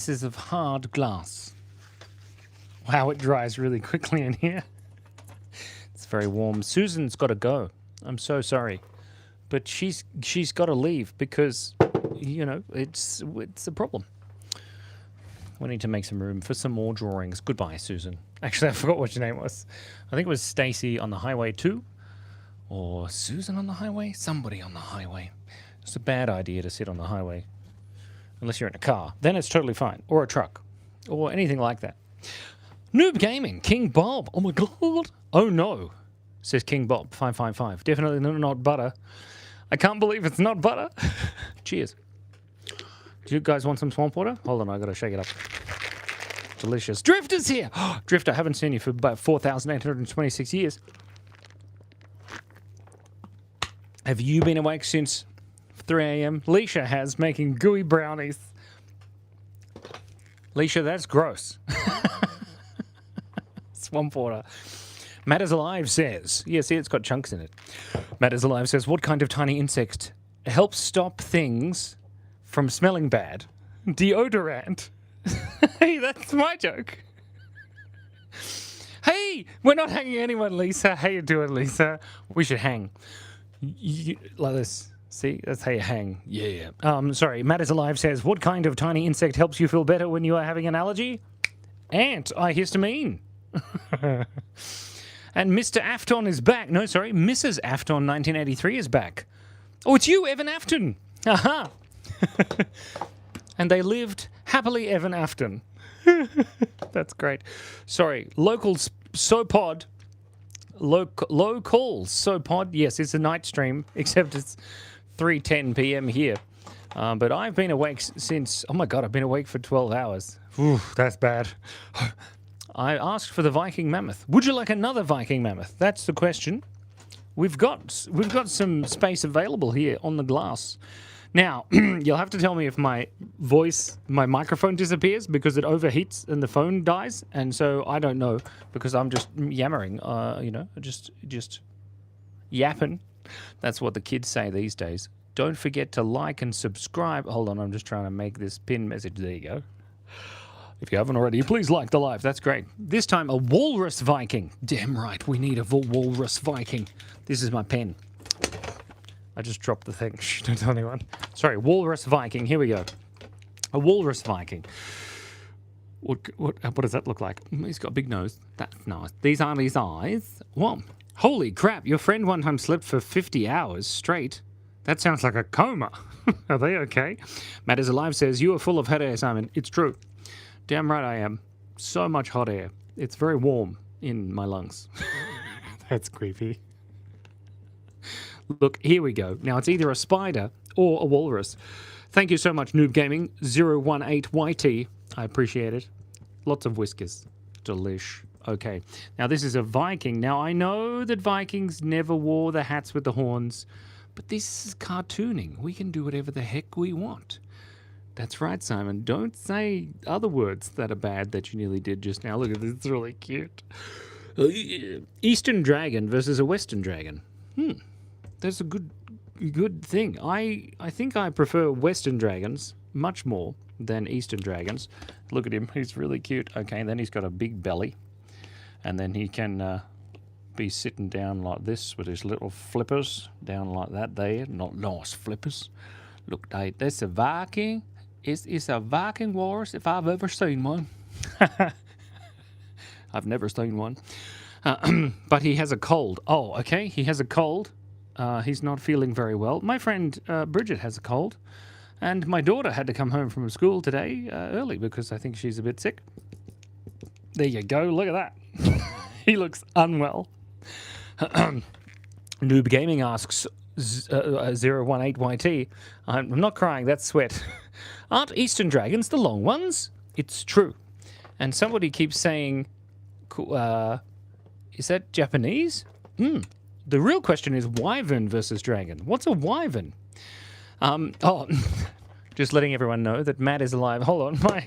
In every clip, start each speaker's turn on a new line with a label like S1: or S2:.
S1: pieces of hard glass. Wow, it dries really quickly in here. It's very warm. Susan's got to go. I'm so sorry. But she's got to leave because, you know, it's a problem. We need to make some room for some more drawings. Goodbye, Susan. Actually, I forgot what your name was. I think it was Stacy on the highway too. Or Susan on the highway? Somebody on the highway. It's a bad idea to sit on the highway. Unless you're in a car. Then it's totally fine. Or a truck. Or anything like that. Noob Gaming. King Bob. Oh my god. Oh no. Says King Bob. 555. Definitely not butter. I can't believe it's not butter. Cheers. Do you guys want some swamp water? Hold on, I gotta shake it up. Delicious. Drifter's here! Drifter, I haven't seen you for about 4,826 years. Have you been awake since 3 a.m.? Leisha has, making gooey brownies. Leisha, that's gross. Swamp water. Matt is Alive says, yeah, see, it's got chunks in it. Matt is Alive says, what kind of tiny insect helps stop things from smelling bad? Deodorant. Hey, that's my joke. Hey, we're not hanging anyone, Lisa. How you doing, Lisa? We should hang. Like this. See, that's how you hang. Yeah. Sorry, Matt is Alive says, what kind of tiny insect helps you feel better when you are having an allergy? Antihistamine. And Mr. Afton is back. No, sorry, Mrs. Afton 1983 is back. Oh, it's you, Evan Afton. Aha. And they lived happily ever after. That's great. Sorry, locals SoPod. Locals SoPod. Yes, it's a night stream, except it's 3:10 p.m. here. But I've been awake since, oh my God, I've been awake for 12 hours. Ooh, that's bad. I asked for the Viking mammoth. Would you like another Viking mammoth? That's the question. We've got some space available here on the glass. Now, you'll have to tell me if my microphone disappears because it overheats and the phone dies, and so I don't know because I'm just yammering, just yapping. That's what the kids say these days. Don't forget to like and subscribe. Hold on, I'm just trying to make this pin message. There you go. If you haven't already, please like the live. That's great. This time, a walrus Viking. Damn right, we need a walrus Viking. This is my pen. I just dropped the thing. Shh, don't tell anyone. Sorry, walrus Viking. Here we go. A walrus Viking. What does that look like? He's got a big nose. That's nice. These aren't his eyes. Whoa. Holy crap, your friend one time slept for 50 hours straight. That sounds like a coma. Are they okay? Matt is Alive says, you are full of hot air, Simon. It's true. Damn right I am. So much hot air. It's very warm in my lungs. That's creepy. Look, here we go. Now, it's either a spider or a walrus. Thank you so much, Noob Gaming 018YT. I appreciate it. Lots of whiskers. Delish. Okay. Now, this is a Viking. Now, I know that Vikings never wore the hats with the horns, but this is cartooning. We can do whatever the heck we want. That's right, Simon. Don't say other words that are bad that you nearly did just now. Look at this. It's really cute. Eastern dragon versus a Western dragon. That's a good thing. I think I prefer Western dragons much more than Eastern dragons. Look at him. He's really cute. Okay, then he's got a big belly. And then he can be sitting down like this with his little flippers down like that there. Not nice flippers. Look, that's a Viking. It's a Viking walrus if I've ever seen one. I've never seen one. But he has a cold. Oh, okay. He has a cold. He's not feeling very well. My friend Bridget has a cold. And my daughter had to come home from school today early because I think she's a bit sick. There you go. Look at that. He looks unwell. Noob Gaming asks 018YT. I'm not crying. That's sweat. Aren't Eastern dragons the long ones? It's true. And somebody keeps saying, is that Japanese? The real question is wyvern versus dragon. What's a wyvern? Just letting everyone know that Matt is Alive. Hold on,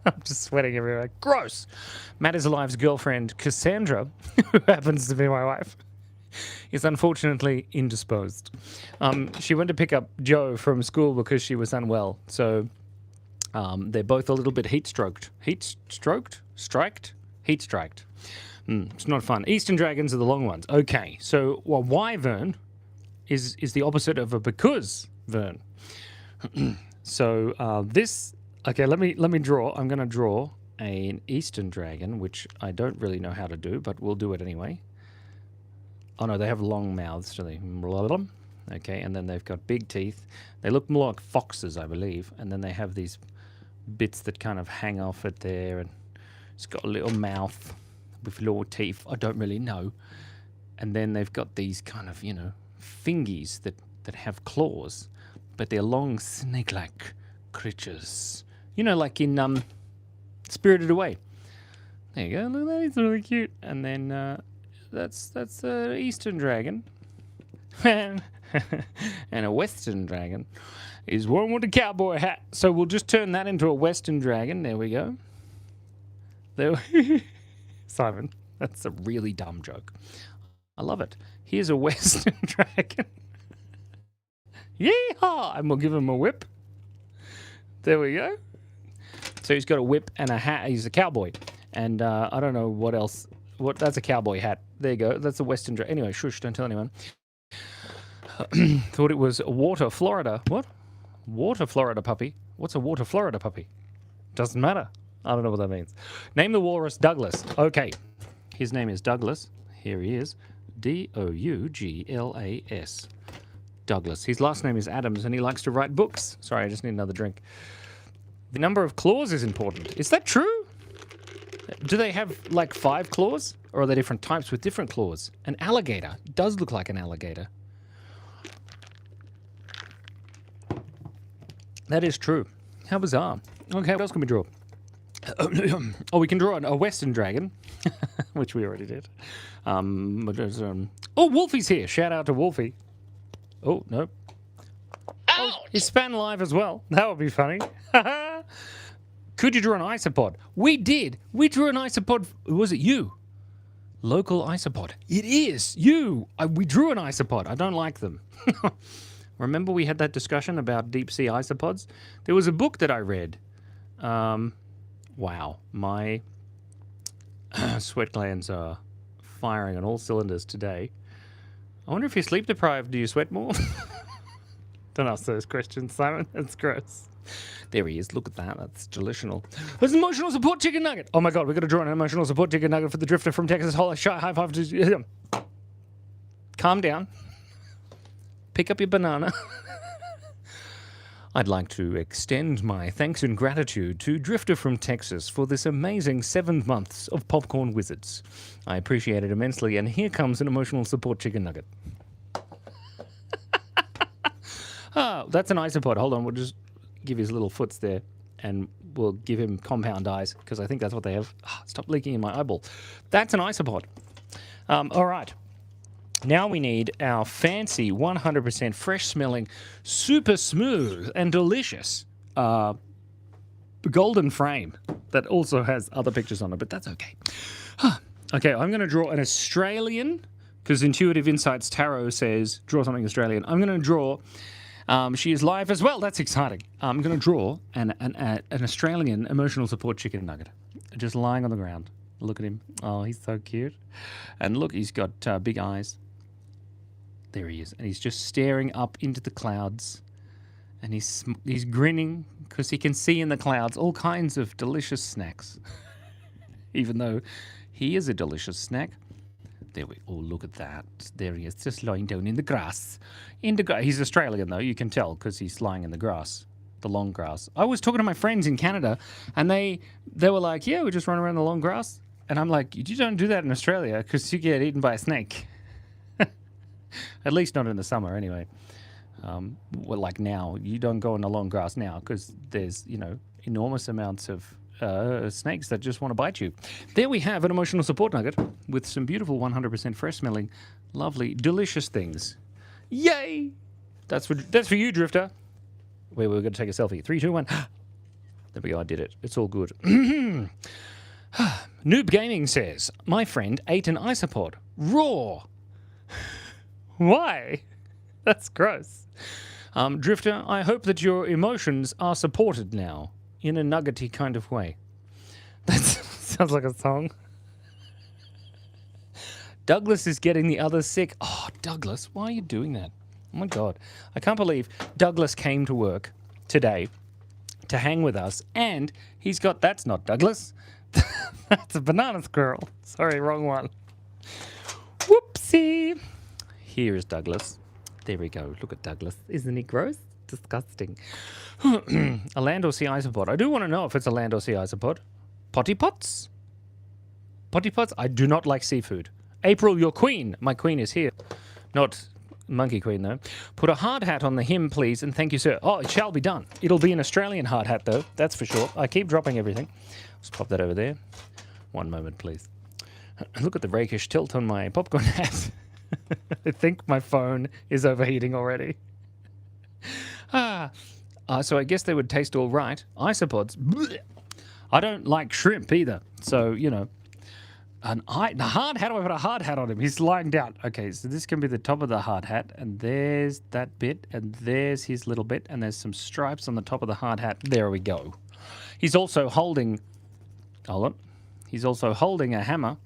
S1: I'm just sweating everywhere. Gross. Matt is Alive's girlfriend, Cassandra, who happens to be my wife, is unfortunately indisposed. She went to pick up Joe from school because she was unwell. So They're both a little bit heat-stroked. Heat-stroked? Striked? Heat-striked. It's not fun. Eastern dragons are the long ones. Okay, so a wyvern is the opposite of a because vern. So this... Okay, let me draw. I'm going to draw an eastern dragon, which I don't really know how to do, but we'll do it anyway. Oh, no, they have long mouths, do they? Okay, and then they've got big teeth. They look more like foxes, I believe. And then they have these bits that kind of hang off it there, and it's got a little mouth with little teeth. I don't really know. And then they've got these kind of, fingies that have claws, but they're long snake-like creatures. Like in Spirited Away. There you go. Look at that. He's really cute. And then that's the Eastern dragon. And a Western dragon is one with a cowboy hat. So we'll just turn that into a Western dragon. There we go. Simon, that's a really dumb joke. I love it. Here's a Western dragon. Yeehaw! And we'll give him a whip. There we go. So he's got a whip and a hat. He's a cowboy. And I don't know what else. That's a cowboy hat. There you go. That's a Western dragon. Anyway, shush, don't tell anyone. Thought it was Water, Florida. What? Water, Florida puppy? What's a Water, Florida puppy? Doesn't matter. I don't know what that means. Name the walrus Douglas. Okay. His name is Douglas. Here he is. Douglas. Douglas. His last name is Adams, and he likes to write books. Sorry, I just need another drink. The number of claws is important. Is that true? Do they have, 5 claws? Or are they different types with different claws? An alligator does look like an alligator. That is true. How bizarre. Okay, what else can we draw? Oh, we can draw a Western dragon, which we already did. Oh, Wolfie's here. Shout out to Wolfie. Oh, no. Oh, he's span live as well. That would be funny. Could you draw an isopod? We did. We drew an isopod. Was it you? Local isopod. It is. You. We drew an isopod. I don't like them. Remember we had that discussion about deep sea isopods? There was a book that I read. Wow. My sweat glands are firing on all cylinders today. I wonder if you're sleep deprived, do you sweat more? Don't ask those questions, Simon. That's gross. There he is. Look at that. That's delusional. There's an emotional support chicken nugget. Oh my God, we've got to draw an emotional support chicken nugget for the drifter from Texas. High five to... Calm down. Pick up your banana. I'd like to extend my thanks and gratitude to Drifter from Texas for this amazing 7 months of Popcorn Wizards. I appreciate it immensely, and here comes an emotional support chicken nugget. Oh, that's an isopod. Hold on, we'll just give his little foots there, and we'll give him compound eyes, because I think that's what they have. Stop leaking in my eyeball. That's an isopod. All right. Now we need our fancy, 100% fresh-smelling, super smooth and delicious golden frame that also has other pictures on it, but that's okay. Okay, I'm going to draw an Australian, because Intuitive Insights Tarot says draw something Australian. I'm going to draw... she is live as well. That's exciting. I'm going to draw an Australian emotional support chicken nugget, just lying on the ground. Look at him. Oh, he's so cute. And look, he's got big eyes. There he is. And he's just staring up into the clouds. And he's grinning because he can see in the clouds all kinds of delicious snacks. Even though he is a delicious snack. There we... Oh, look at that. There he is, just lying down in the grass. He's Australian, though. You can tell because he's lying in the grass. The long grass. I was talking to my friends in Canada, and they were like, yeah, we just run around the long grass. And I'm like, you don't do that in Australia because you get eaten by a snake. At least not in the summer, anyway. Well, like now, you don't go in the long grass now because there's, enormous amounts of snakes that just want to bite you. There we have an emotional support nugget with some beautiful 100% fresh-smelling, lovely, delicious things. Yay! That's for you, Drifter. Wait, we're going to take a selfie. 3, 2, 1. There we go. I did it. It's all good. Noob Gaming says, my friend ate an isopod. Raw. Why? That's gross. Drifter, I hope that your emotions are supported now. in a nuggety kind of way. That sounds like a song. Douglas is getting the others sick. Oh, Douglas, why are you doing that? Oh, my God. I can't believe Douglas came to work today to hang with us, and he's got... That's not Douglas. That's a banana squirrel. Sorry, wrong one. Whoopsie. Here is Douglas. There we go. Look at Douglas. Isn't he gross? Disgusting. A land or sea isopod. I do want to know if it's a land or sea isopod. Potty pots? Potty pots? I do not like seafood. April, your queen. My queen is here. Not monkey queen, though. Put a hard hat on the him, please, and thank you, sir. Oh, it shall be done. It'll be an Australian hard hat, though. That's for sure. I keep dropping everything. Let's pop that over there. One moment, please. Look at the rakish tilt on my popcorn hat. I think my phone is overheating already. So I guess they would taste all right. Isopods. Blech. I don't like shrimp either. So, you know. The hard hat, do I put a hard hat on him? He's lying down. Okay, so this can be the top of the hard hat. And there's that bit. And there's his little bit. And there's some stripes on the top of the hard hat. There we go. He's also holding... Hold on. He's also holding a hammer.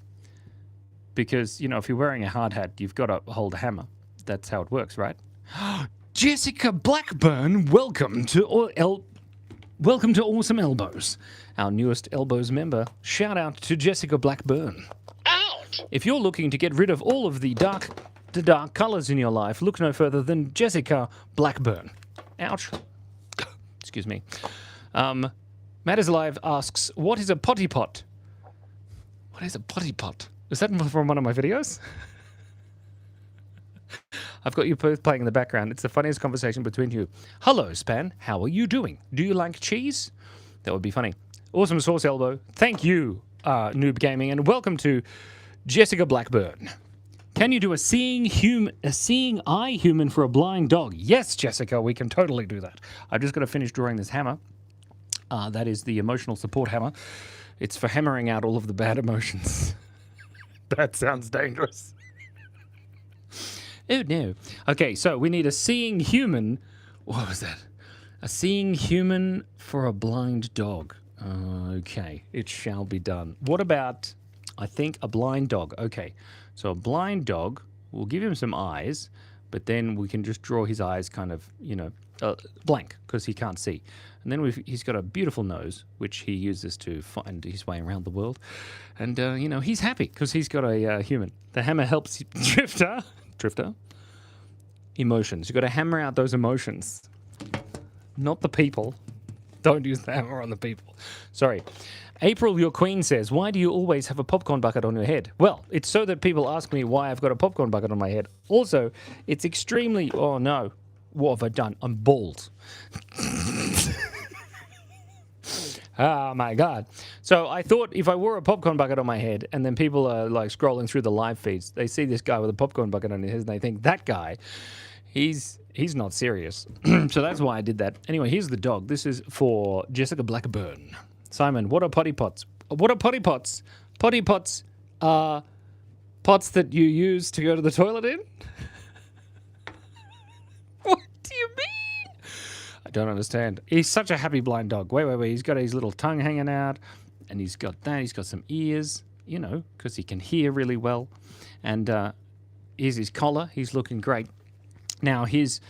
S1: Because, you know, if you're wearing a hard hat, you've got to hold a hammer. That's how it works, right? Jessica Blackburn, welcome to Awesome Elbows, our newest Elbows member. Shout out to Jessica Blackburn. Ouch! If you're looking to get rid of all of the dark colors in your life, look no further than Jessica Blackburn. Ouch. Excuse me. Matt is Alive asks, what is a potty pot? What is a potty pot? Is that from one of my videos? I've got you both playing in the background. It's the funniest conversation between you. Hello, Span. How are you doing? Do you like cheese? That would be funny. Awesome Sauce Elbow. Thank you, Noob Gaming, and welcome to Jessica Blackburn. Can you do a seeing eye human for a blind dog? Yes, Jessica, we can totally do that. I've just got to finish drawing this hammer. That is the emotional support hammer. It's for hammering out all of the bad emotions. That sounds dangerous. Oh, no. Okay, so we need a seeing human. What was that? A seeing human for a blind dog. Okay, it shall be done. What about, I think, a blind dog? Okay, so a blind dog, we'll give him some eyes, but then we can just draw his eyes kind of, you know, blank, because he can't see. And then he's got a beautiful nose, which he uses to find his way around the world. And, you know, he's happy because he's got a human. The hammer helps Drifter. Emotions. You've got to hammer out those emotions. Not the people. Don't use the hammer on the people. Sorry. April, your queen says, why do you always have a popcorn bucket on your head? Well, it's so that people ask me why I've got a popcorn bucket on my head. Also, it's extremely... Oh, no. What have I done? I'm bald. Oh, my God. So I thought if I wore a popcorn bucket on my head and then people are like scrolling through the live feeds, they see this guy with a popcorn bucket on his head and they think, that guy, he's not serious. So that's why I did that. Anyway, here's the dog. This is for Jessica Blackburn. Simon, what are potty pots? What are potty pots? Potty pots are pots that you use to go to the toilet in? What do you mean? I don't understand. He's such a happy blind dog. Wait. He's got his little tongue hanging out, and he's got that. He's got some ears, you know, because he can hear really well. And here's his collar. He's looking great. Now, his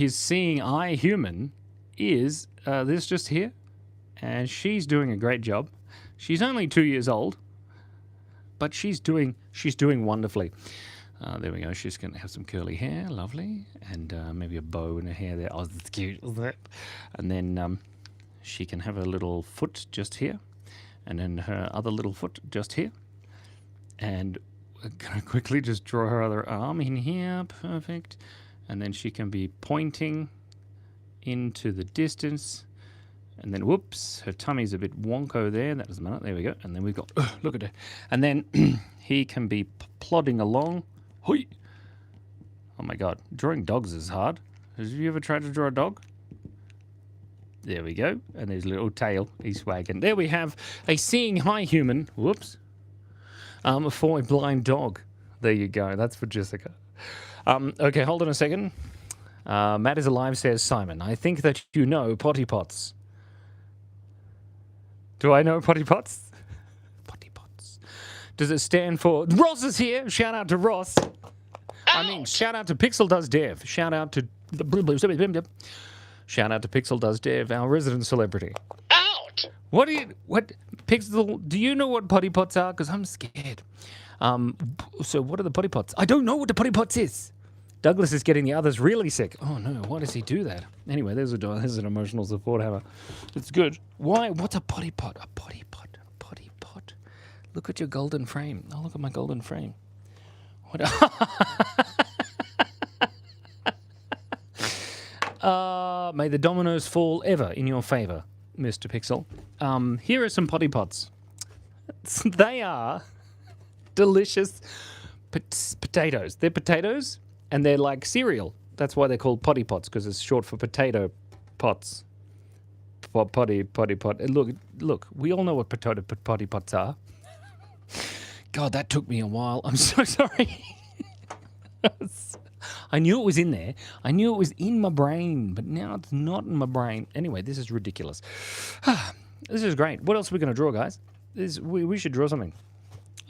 S1: seeing eye human is this just here, and she's doing a great job. She's only 2 years old, but she's doing wonderfully. There we go. She's going to have some curly hair, lovely, and maybe a bow in her hair there. Oh, that's cute, isn't it? And then she can have a little foot just here, and then her other little foot just here. And we're going to quickly just draw her other arm in here. Perfect. And then she can be pointing into the distance. And then, whoops, her tummy's a bit wonko there. That doesn't matter. There we go. And then we've got, look at her. And then he can be plodding along. Hoi. Oh my God, drawing dogs is hard. Have you ever tried to draw a dog? There we go. And there's a little tail. He's wagging. There we have a seeing eye human. Whoops. For a blind dog. There you go. That's for Jessica. Okay, hold on a second. Matt is alive, says Simon. I think that you know potty pots. Do I know potty pots? Potty pots. Does it stand for... Ross is here. Shout out to Ross. I mean, shout out to Pixel Does Dev. Shout out to... Shout out to Pixel Does Dev, our resident celebrity.
S2: Out!
S1: What Pixel, do you know what potty pots are? Because I'm scared. So what are the potty pots? I don't know what the potty pots is. Douglas is getting the others really sick. Oh no, why does he do that? Anyway, there's an emotional support hammer. It's good. Why? What's a potty pot? A potty pot. A potty pot. Look at your golden frame. Oh, look at my golden frame. What? May the dominoes fall ever in your favor, Mr. Pixel. Here are some potty pots. They are delicious potatoes. They're potatoes, and they're like cereal. That's why they're called potty pots, because it's short for potato pots. Potty pot. And look, we all know what potty pots are. God, that took me a while. I'm so sorry. I knew it was in there. I knew it was in my brain, but now it's not in my brain. Anyway, this is ridiculous. This is great. What else are we going to draw, guys? We should draw something.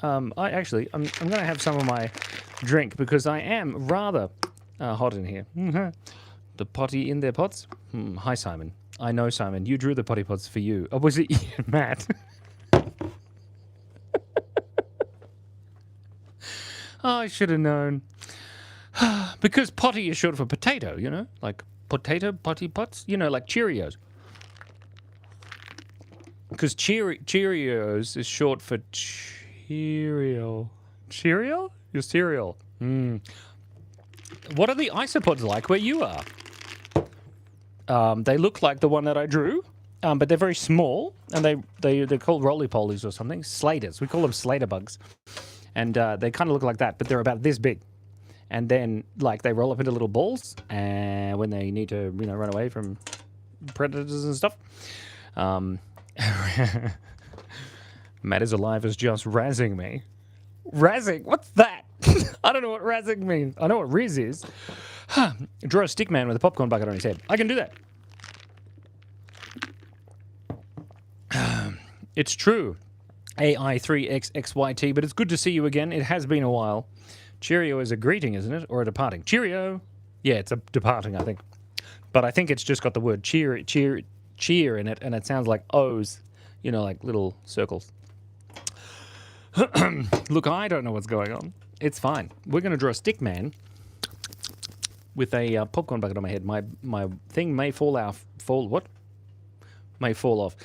S1: I'm going to have some of my drink because I am rather hot in here. The potty in their pots? Hi, Simon. I know, Simon. You drew the potty pots for you. Oh, was it Matt? Oh, I should have known. Because potty is short for potato, you know? Like potato, potty pots? You know, like Cheerios. Because Cheerios is short for cereal. Cereal? Your cereal. What are the isopods like where you are? They look like the one that I drew, but they're very small, and they're called roly-polies or something. Slaters. We call them Slater bugs. And they kind of look like that, but they're about this big. And then, like, they roll up into little balls, and when they need to, run away from predators and stuff. Matt is alive is just razzing me. Razzing? What's that? I don't know what razzing means. I know what Riz is. Draw a stick man with a popcorn bucket on his head. I can do that. It's true. AI3XXYT, but it's good to see you again. It has been a while. Cheerio is a greeting, isn't it? Or a departing. Cheerio! Yeah, it's a departing, I think. But I think it's just got the word cheer in it, and it sounds like O's. Like little circles. Look, I don't know what's going on. It's fine. We're going to draw a stick man with a popcorn bucket on my head. My thing may fall off. May fall off.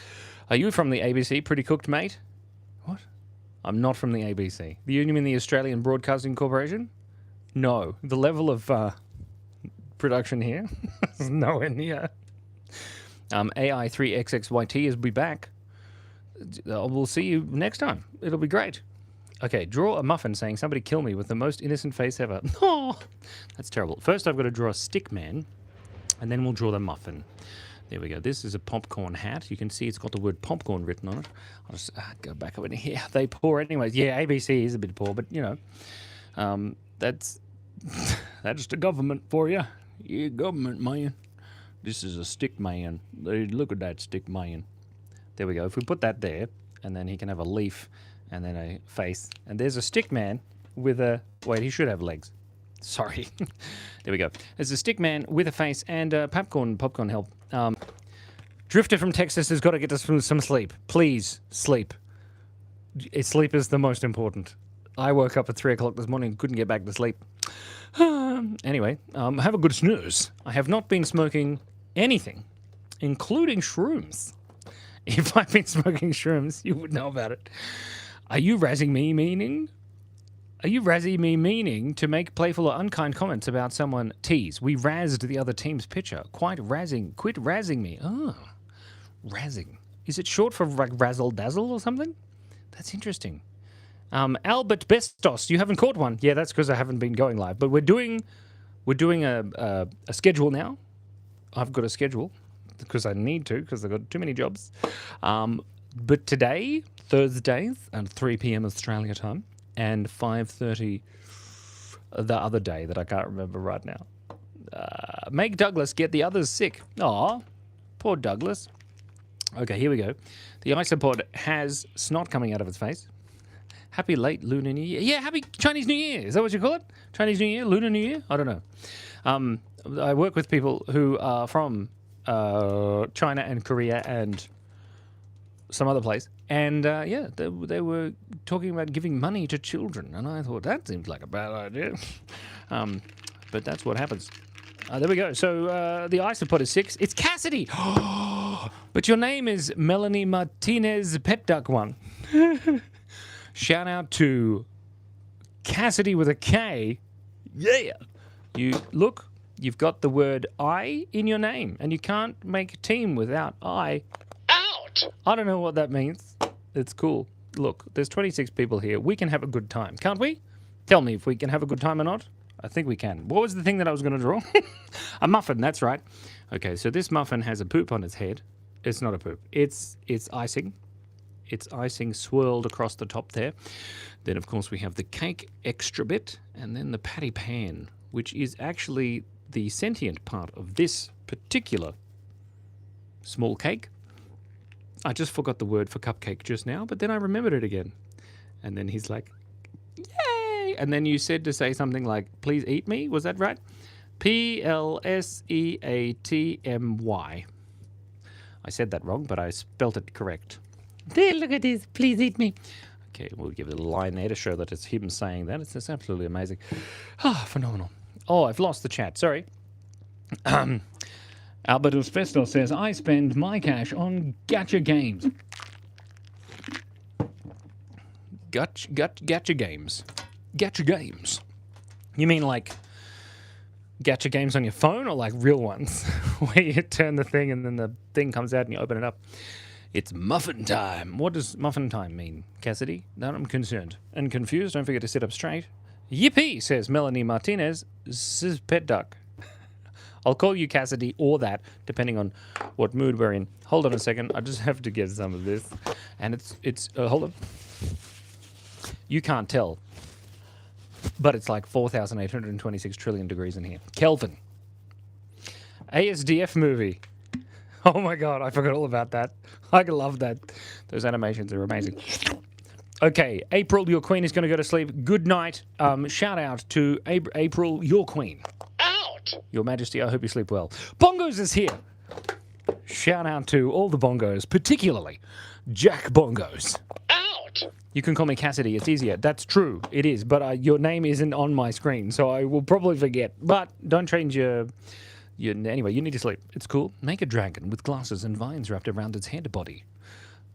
S1: Are you from the ABC? Pretty cooked, mate? What? I'm not from the ABC. You mean the Australian Broadcasting Corporation? No. The level of production here is nowhere near. AI3XXYT is be back. We'll see you next time. It'll be great. Okay, draw a muffin saying somebody kill me with the most innocent face ever. Oh, that's terrible. First I've got to draw a stick man, and then we'll draw the muffin. There we go. This is a popcorn hat. You can see it's got the word popcorn written on it. I'll just go back over here. They poor anyways. Yeah, ABC is a bit poor, but, that's the government for you. Yeah, government, man. This is a stick man. Look at that stick man. There we go. If we put that there, and then he can have a leaf, and then a face. And there's a stick man with a... Wait, he should have legs. Sorry. There we go. There's a stick man with a face and popcorn help. Drifter from Texas has got to get us some sleep. Please, sleep. Sleep is the most important. I woke up at 3 o'clock this morning and couldn't get back to sleep. Anyway, have a good snooze. I have not been smoking anything, including shrooms. If I've been smoking shrooms, you would know about it. Are you razzing me meaning? Are you razzing me meaning to make playful or unkind comments about someone? Tease. We razzed the other team's pitcher. Quit razzing me. Oh, razzing. Is it short for like razzle dazzle or something? That's interesting. Albert Bestos, you haven't caught one. Yeah, that's because I haven't been going live. But we're doing a schedule now. I've got a schedule because I need to because I've got too many jobs. But today, Thursdays at 3 p.m. Australia time, and 5:30 the other day that I can't remember right now. Make Douglas get the others sick. Aw, poor Douglas. Okay, here we go. The isopod has snot coming out of its face. Happy late Lunar New Year. Yeah, happy Chinese New Year. Is that what you call it? Chinese New Year? Lunar New Year? I don't know. I work with people who are from China and Korea and some other place. And, yeah, they were talking about giving money to children. And I thought, that seems like a bad idea. But that's what happens. There we go. So the isopod is 6. It's Cassidy. But your name is Melanie Martinez Pet Duck One. Shout out to Cassidy with a K. Yeah. You've got the word I in your name, and you can't make a team without I. Out! I don't know what that means. It's cool. Look, there's 26 people here. We can have a good time, can't we? Tell me if we can have a good time or not. I think we can. What was the thing that I was going to draw? A muffin, that's right. Okay, so this muffin has a poop on its head. It's not a poop. It's icing. It's icing swirled across the top there. Then, of course, we have the cake extra bit, and then the patty pan, which is actually the sentient part of this particular small cake. I just forgot the word for cupcake just now, but then I remembered it again. And then he's like, yay! And then you said to say something like, please eat me. Was that right? P-L-S-E-A-T-M-Y. I said that wrong, but I spelt it correct. There, look at this. Please eat me. Okay, we'll give it a line there to show that it's him saying that. It's absolutely amazing. Ah, phenomenal. Oh, I've lost the chat. Sorry. Albert Uspesto says, I spend my cash on gacha games. Gacha games. Gacha games. You mean like gacha games on your phone or like real ones where you turn the thing and then the thing comes out and you open it up? It's muffin time. What does muffin time mean, Cassidy? Now I'm concerned and confused. Don't forget to sit up straight. Yippee, says Melanie Martinez. Says Pet Duck. I'll call you Cassidy or that, depending on what mood we're in. Hold on a second. I just have to get some of this. And it's hold on. You can't tell. But it's like 4,826 trillion degrees in here. Kelvin. ASDF movie. Oh my God, I forgot all about that. I love that. Those animations are amazing. Okay, April, your queen is going to go to sleep. Good night. Shout out to April, your queen. Out! Your Majesty, I hope you sleep well. Bongos is here. Shout out to all the bongos, particularly Jack Bongos. Out! You can call me Cassidy, it's easier. That's true, it is, but your name isn't on my screen, so I will probably forget. But don't change your... Anyway, you need to sleep. It's cool. Make a dragon with glasses and vines wrapped around its head body.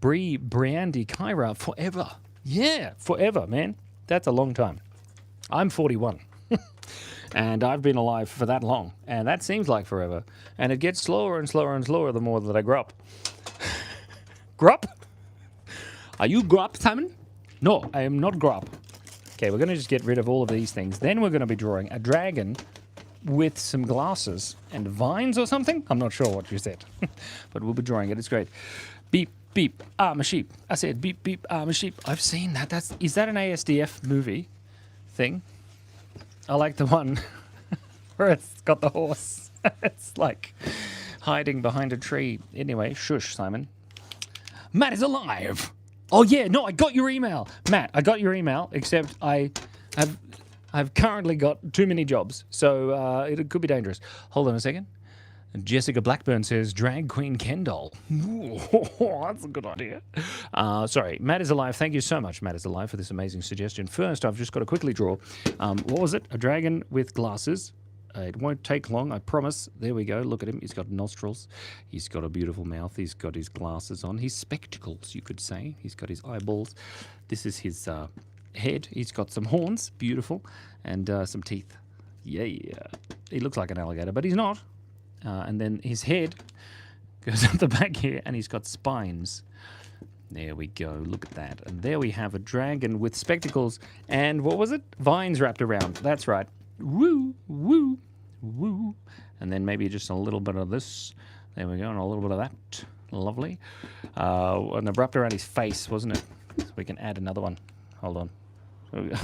S1: Briandy Kyra forever. Yeah, forever, man. That's a long time. I'm 41. And I've been alive for that long. And that seems like forever. And it gets slower and slower and slower the more that I grow up. Grup? Are you Grup, Simon? No, I am not Grup. Okay, we're going to just get rid of all of these things. Then we're going to be drawing a dragon with some glasses and vines or something. I'm not sure what you said, but we'll be drawing it. It's great. Beep, beep, I'm a sheep. I said beep, beep, I'm a sheep. I've seen that. Is that an ASDF movie thing? I like the one where it's got the horse. It's like hiding behind a tree. Anyway, shush, Simon. Matt is alive. Oh, yeah, no, I got your email. Matt, I got your email, except I've currently got too many jobs, so it could be dangerous. Hold on a second. Jessica Blackburn says, Drag Queen Kendall. Ooh, that's a good idea. Sorry, Matt is alive. Thank you so much, Matt is alive, for this amazing suggestion. First, I've just got to quickly draw. What was it? A dragon with glasses. It won't take long, I promise. There we go. Look at him. He's got nostrils. He's got a beautiful mouth. He's got his glasses on. His spectacles, you could say. He's got his eyeballs. This is his head. He's got some horns. Beautiful. And some teeth. Yeah. He looks like an alligator, but he's not. And then his head goes up the back here, and he's got spines. There we go. Look at that. And there we have a dragon with spectacles. And what was it? Vines wrapped around. That's right. Woo, woo, woo. And then maybe just a little bit of this. There we go. And a little bit of that. Lovely. And wrapped around his face, wasn't it? So we can add another one. Hold on.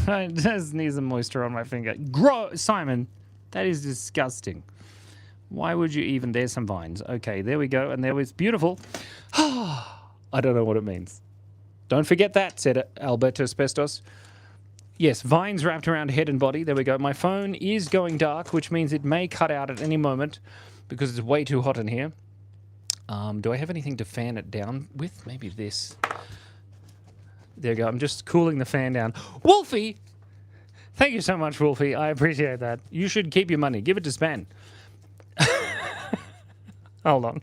S1: I just need some moisture on my finger. Simon, that is disgusting. Why would you even? There's some vines. Okay, there we go. And there was beautiful. I don't know what it means. Don't forget that, said Alberto Spestos. Yes, vines wrapped around head and body. There we go. My phone is going dark, which means it may cut out at any moment because it's way too hot in here. Do I have anything to fan it down with? Maybe this. There you go. I'm just cooling the fan down. Wolfie! Thank you so much, Wolfie. I appreciate that. You should keep your money. Give it to Span. Hold on.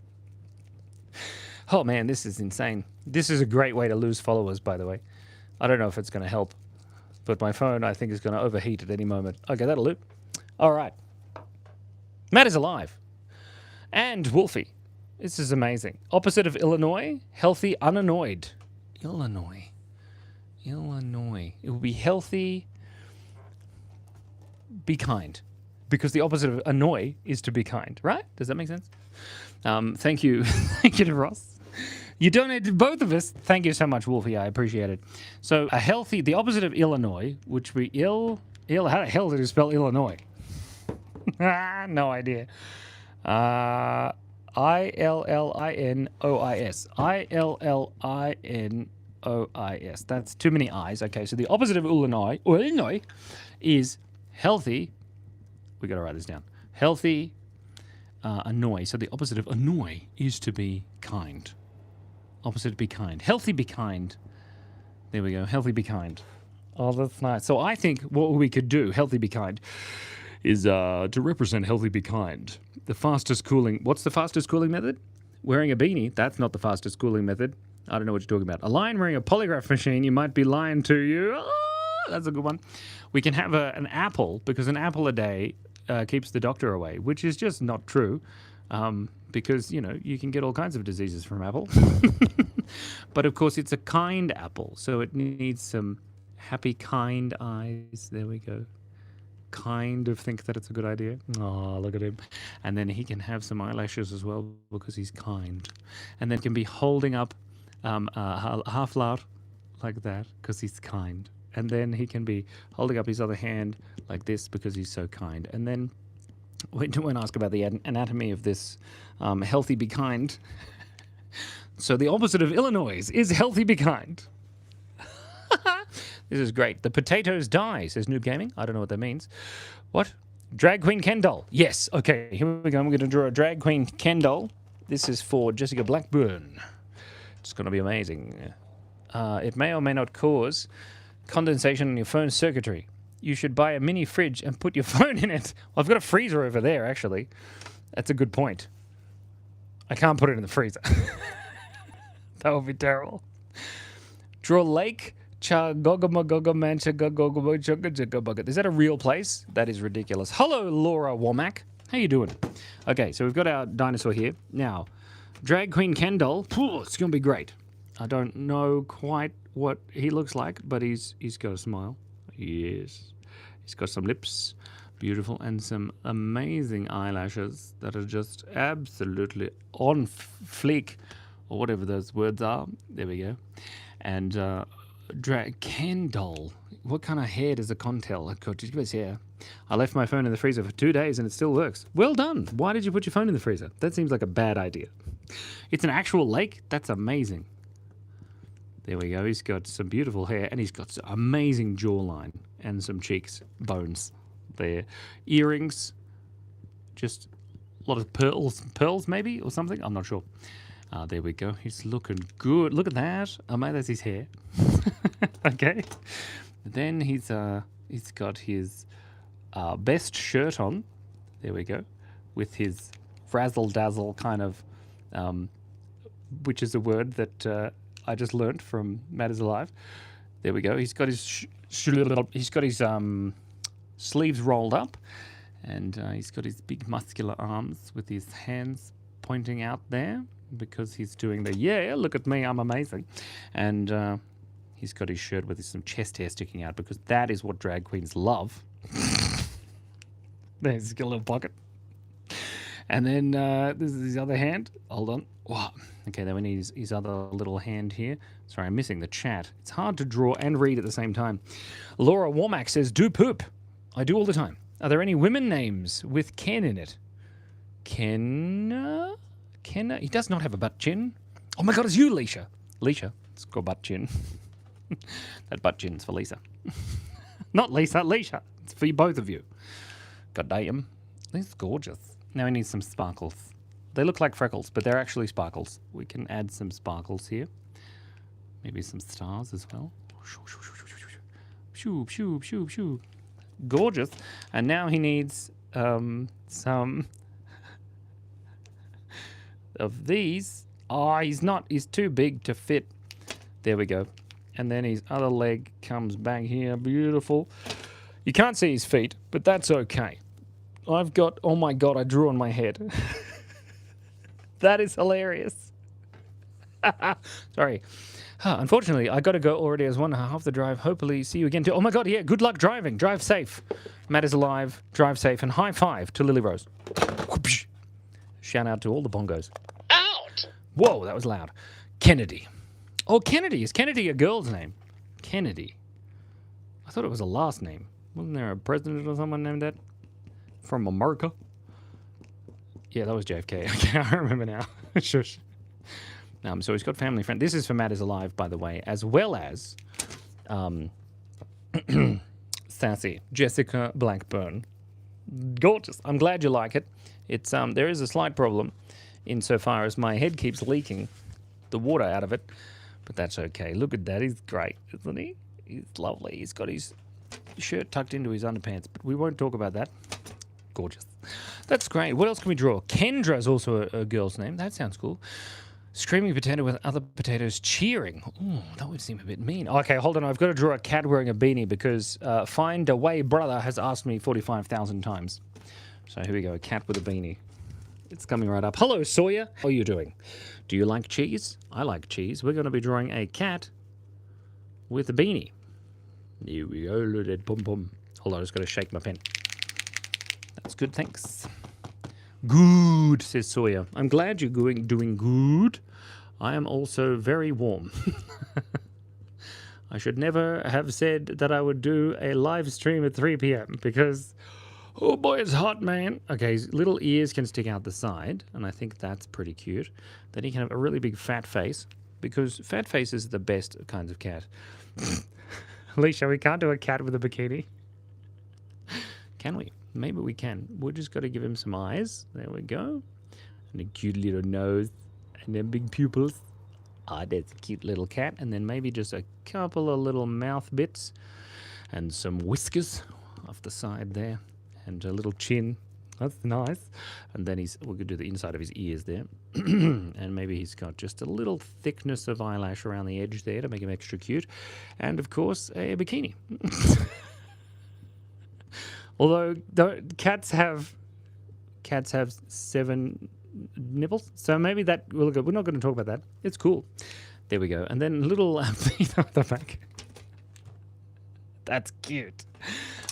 S1: Oh, man, this is insane. This is a great way to lose followers, by the way. I don't know if it's going to help, but my phone, I think, is going to overheat at any moment. Okay, that'll do. All right. Matt is alive. And Wolfie. This is amazing. Opposite of Illinois, healthy, unannoyed. Illinois. It will be healthy, be kind. Because the opposite of annoy is to be kind, right? Does that make sense? Thank you. Thank you to Ross. You donated both of us. Thank you so much, Wolfie. I appreciate it. So a healthy, the opposite of Illinois, which we how the hell did you spell Illinois? No idea. Illinois. Illinois. That's too many I's. Okay, so the opposite of Illinois is healthy. We got to write this down. Healthy, annoy. So the opposite of annoy is to be kind. Opposite, be kind. Healthy, be kind. There we go. Healthy, be kind. Oh, that's nice. So I think what we could do, healthy, be kind, is to represent healthy, be kind. The fastest cooling. What's the fastest cooling method? Wearing a beanie. That's not the fastest cooling method. I don't know what you're talking about. A lion wearing a polygraph machine. You might be lying to you. Oh, that's a good one. We can have an apple, because an apple a day keeps the doctor away, which is just not true. Because, you know, you can get all kinds of diseases from apple. But, of course, it's a kind apple, so it needs some happy, kind eyes. There we go. Kind of think that it's a good idea. Oh, look at him. And then he can have some eyelashes as well because he's kind. And then can be holding up half loud like that because he's kind. And then he can be holding up his other hand like this because he's so kind. And then when asked about the anatomy of this healthy, be kind. So the opposite of Illinois is healthy, be kind. This is great. The potatoes die, says Noob Gaming. I don't know what that means. What? Drag Queen Kendall. Yes. Okay, here we go. I'm going to draw a Drag Queen Kendall. This is for Jessica Blackburn. It's going to be amazing. It may or may not cause condensation on your phone circuitry. You should buy a mini fridge and put your phone in it. Well, I've got a freezer over there, actually. That's a good point. I can't put it in the freezer. That would be terrible. Draw Lake Chagogamagogamanchagogogamachuggajagabugga. Is that a real place? That is ridiculous. Hello, Laura Womack. How you doing? Okay, so we've got our dinosaur here. Now, Drag Queen Kendall. It's going to be great. I don't know quite what he looks like, but he's got a smile. Yes. He's got some lips. Beautiful. And some amazing eyelashes that are just absolutely on fleek, or whatever those words are. There we go. And Kendall. What kind of hair does a Contel? Did you guys hear? I left my phone in the freezer for 2 days and it still works. Well done. Why did you put your phone in the freezer? That seems like a bad idea. It's an actual lake? That's amazing. There we go. He's got some beautiful hair and he's got some amazing jawline and some cheeks, bones there. Earrings. Just a lot of pearls maybe or something. I'm not sure. There we go. He's looking good. Look at that. Oh, mate, that's his hair. Okay. Then he's got his best shirt on. There we go. With his frazzle-dazzle kind of, which is a word that I just learnt from Matt is Alive. There we go. He's got his sleeves rolled up, and he's got his big muscular arms with his hands pointing out there because he's doing the look at me, I'm amazing. And he's got his shirt with some chest hair sticking out because that is what drag queens love. There's a little pocket. And then this is his other hand. Hold on. Wow. Okay, then we need his other little hand here. Sorry, I'm missing the chat. It's hard to draw and read at the same time. Laura Womack says, do poop. I do all the time. Are there any women names with Ken in it? Kenna? He does not have a butt chin. Oh my God, it's you, Leisha. Leisha, it's got butt chin. That butt chin's for Lisa. Not Lisa, Leisha. It's for both of you. God damn. This is gorgeous. Now we need some sparkles. They look like freckles, but they're actually sparkles. We can add some sparkles here. Maybe some stars as well. Shoo, shoo, shoo, shoo. Gorgeous. And now he needs some of these. Oh, he's too big to fit. There we go. And then his other leg comes back here. Beautiful. You can't see his feet, but that's okay. I've got, oh my God, I drew on my head. That is hilarious. Sorry. Unfortunately, I got to go already as 1.5 the drive. Hopefully see you again too. Oh my God, yeah, good luck driving. Drive safe. Matt is alive. Drive safe. And high five to Lily Rose. Shout out to all the bongos.
S2: Out!
S1: Whoa, that was loud. Kennedy. Oh, Kennedy. Is Kennedy a girl's name? Kennedy. I thought it was a last name. Wasn't there a president or someone named that? From America? Yeah, that was JFK. Okay, I remember now. Shush. So he's got family friend. This is for Matt is Alive, by the way, as well as Sassy, Jessica Blackburn. Gorgeous. I'm glad you like it. It's there is a slight problem insofar as my head keeps leaking the water out of it, but that's okay. Look at that. He's great, isn't he? He's lovely. He's got his shirt tucked into his underpants, but we won't talk about that. Gorgeous. That's great. What else can we draw? Kendra is also a girl's name. That sounds cool. Screaming potato with other potatoes cheering. Ooh, that would seem a bit mean. Okay, hold on. I've got to draw a cat wearing a beanie because Find a Way Brother has asked me 45,000 times. So here we go. A cat with a beanie. It's coming right up. Hello, Sawyer. How are you doing? Do you like cheese? I like cheese. We're going to be drawing a cat with a beanie. Here we go. Look at pom pom. Hold on. I just got to shake my pen. That's good. Thanks. Good, says Sawyer. I'm glad you're doing good. I am also very warm. I should never have said that I would do a live stream at 3 p.m. because, oh boy, it's hot, man. Okay, his little ears can stick out the side, and I think that's pretty cute. Then he can have a really big fat face, because fat face is the best kinds of cat. Alicia, we can't do a cat with a bikini. Can we? Maybe we can. We've just got to give him some eyes. There we go. And a cute little nose. And then big pupils. Ah, that's a cute little cat. And then maybe just a couple of little mouth bits. And some whiskers off the side there. And a little chin. That's nice. And then we're going to do the inside of his ears there. And maybe he's got just a little thickness of eyelash around the edge there to make him extra cute. And, of course, a bikini. Although cats have 7 nipples, so maybe that will go. We're not going to talk about that. It's cool. There we go. And then little feet on the back. That's cute.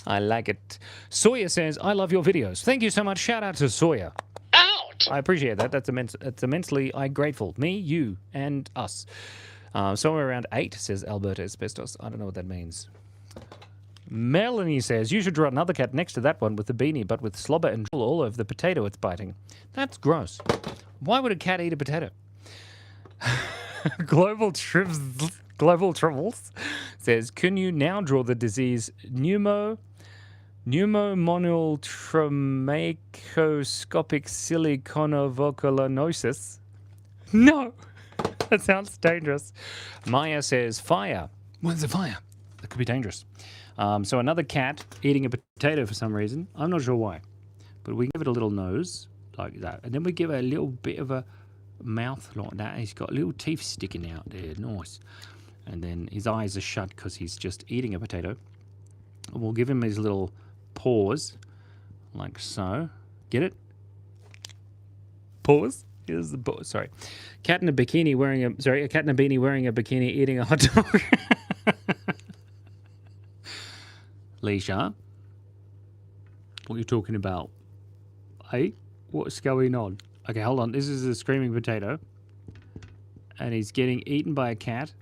S1: I like it. Sawyer says, "I love your videos." Thank you so much. Shout out to Sawyer.
S2: Out.
S1: I appreciate that. That's immensely grateful. Me, you, and us. Somewhere around 8, says Alberta Asbestos. I don't know what that means. Melanie says, you should draw another cat next to that one with the beanie, but with slobber and drool all over the potato it's biting. That's gross. Why would a cat eat a potato? Global Tribbles says, can you now draw the disease pneumomonoltromacoscopic siliconovocalinosis? No! That sounds dangerous. Maya says, fire. When's the fire? That could be dangerous. So another cat eating a potato for some reason. I'm not sure why. But we give it a little nose like that. And then we give it a little bit of a mouth like that. He's got little teeth sticking out there. Nice. And then his eyes are shut because he's just eating a potato. And we'll give him his little paws like so. Get it? Paws? Here's the paws. Sorry. A cat in a beanie wearing a bikini eating a hot dog. Leisha, what are you talking about? Hey, what's going on? Okay, hold on. This is a screaming potato. And he's getting eaten by a cat.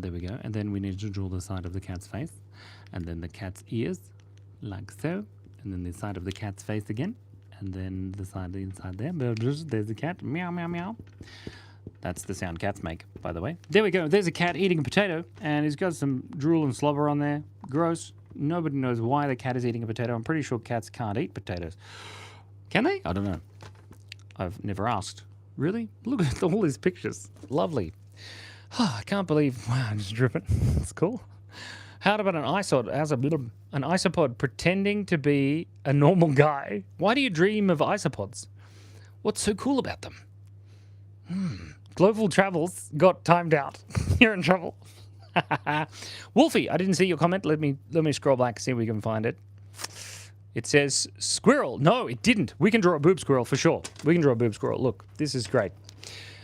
S1: There we go. And then we need to draw the side of the cat's face. And then the cat's ears, like so. And then the side of the cat's face again. And then the side inside there, there's the cat. Meow, meow, meow. That's the sound cats make, by the way. There we go. There's a cat eating a potato, and he's got some drool and slobber on there. Gross. Nobody knows why the cat is eating a potato. I'm pretty sure cats can't eat potatoes. Can they? I don't know. I've never asked. Really? Look at all these pictures. Lovely. I can't believe... Wow, I'm just dripping. It's cool. How about an isopod pretending to be a normal guy? Why do you dream of isopods? What's so cool about them? Global travels got timed out. You're in trouble. Wolfie, I didn't see your comment. Let me scroll back and see if we can find it. It says squirrel. No, it didn't. We can draw a boob squirrel for sure. We can draw a boob squirrel. Look, this is great.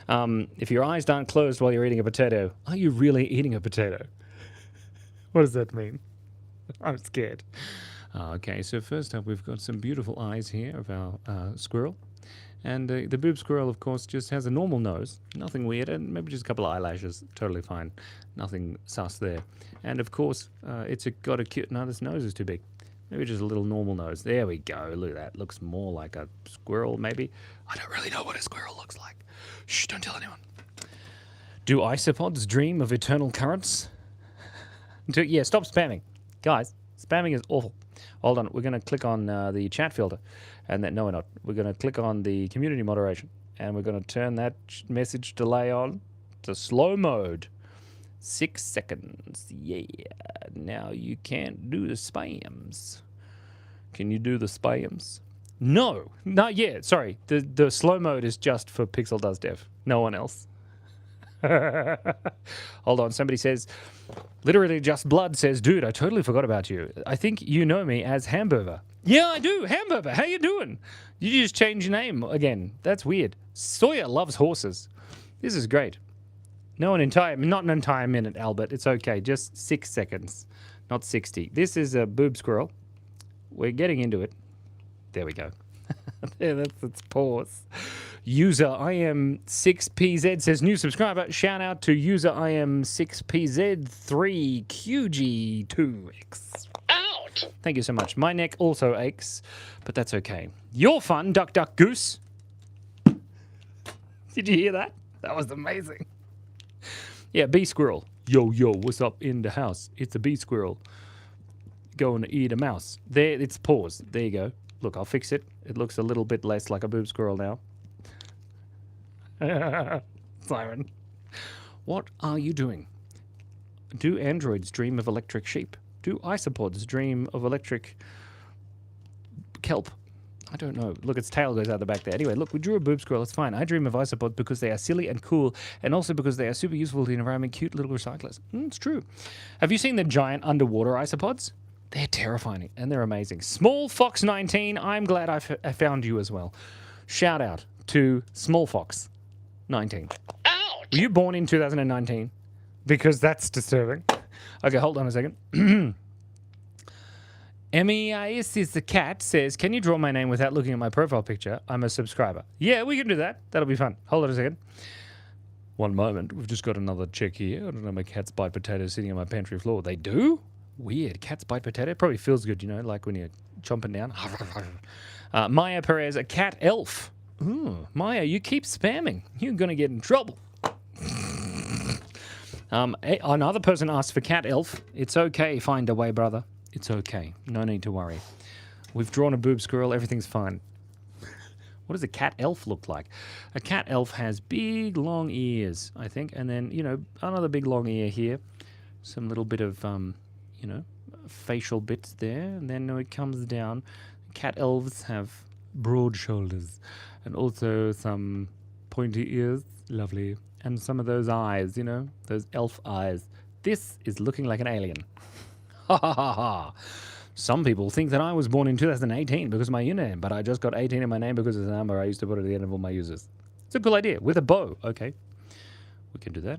S1: If your eyes aren't closed while you're eating a potato, are you really eating a potato? What does that mean? I'm scared. Okay, so first up, we've got some beautiful eyes here of our squirrel. And the boob squirrel, of course, just has a normal nose. Nothing weird, and maybe just a couple of eyelashes. Totally fine. Nothing sus there. And, of course, it's got a cute... No, this nose is too big. Maybe just a little normal nose. There we go. Look at that. Looks more like a squirrel, maybe. I don't really know what a squirrel looks like. Shh, don't tell anyone. Do isopods dream of eternal currents? Yeah, stop spamming. Guys, spamming is awful. Hold on. We're going to click on the chat filter. And then, no, we're not. We're going to click on the community moderation. And we're going to turn that message delay on to slow mode. 6 seconds. Yeah. Now you can't do the spams. Can you do the spams? No. No, yeah, sorry. The slow mode is just for Pixel Does Dev. No one else. Hold on. Somebody says, literally just blood says, dude, I totally forgot about you. I think you know me as Hamburger. Yeah, I do. Hamburger. How you doing? You just changed your name again. That's weird. Sawyer loves horses. This is great. Not an entire minute, Albert. It's okay. Just 6 seconds, not 60. This is a boob squirrel. We're getting into it. There we go. There, that's its pause. User IM6PZ says, new subscriber. Shout out to user IM6PZ3QG2X. Out! Thank you so much. My neck also aches, but that's okay. You're fun, Duck Duck Goose. Did you hear that? That was amazing. Yeah, bee squirrel. Yo, what's up in the house? It's a bee squirrel. Going to eat a mouse. There, it's paused. There you go. Look, I'll fix it. It looks a little bit less like a boob squirrel now. Siren. What are you doing? Do androids dream of electric sheep? Do isopods dream of electric kelp? I don't know. Look, its tail goes out the back there. Anyway, look, we drew a boob squirrel. It's fine. I dream of isopods because they are silly and cool, and also because they are super useful to the environment, cute little recyclers. It's true. Have you seen the giant underwater isopods? They're terrifying, and they're amazing. Small Fox 19, I'm glad I found you as well. Shout out to Small Fox 19. Ouch! Were you born in 2019? Because that's disturbing. Okay, hold on a second. MEIS is the cat says, can you draw my name without looking at my profile picture? I'm a subscriber. Yeah, we can do that. That'll be fun. Hold on a second. One moment. We've just got another check here. I don't know, my cats bite potatoes sitting on my pantry floor. They do? Weird. Cats bite potato? It probably feels good, you know, like when you're chomping down. Maya Perez, a cat elf. Ooh, Maya, you keep spamming. You're going to get in trouble. Another person asked for cat elf. It's okay, find a way, brother. It's okay. No need to worry. We've drawn a boob squirrel. Everything's fine. What does a cat elf look like? A cat elf has big, long ears, I think. And then, you know, another big, long ear here. Some little bit of, you know, facial bits there. And then it comes down. Cat elves have broad shoulders. And also some pointy ears. Lovely. And some of those eyes, you know, those elf eyes. This is looking like an alien. Ha ha ha ha. Some people think that I was born in 2018 because of my username, but I just got 18 in my name because it's a number I used to put at the end of all my users. It's a cool idea. With a bow. Okay. We can do that.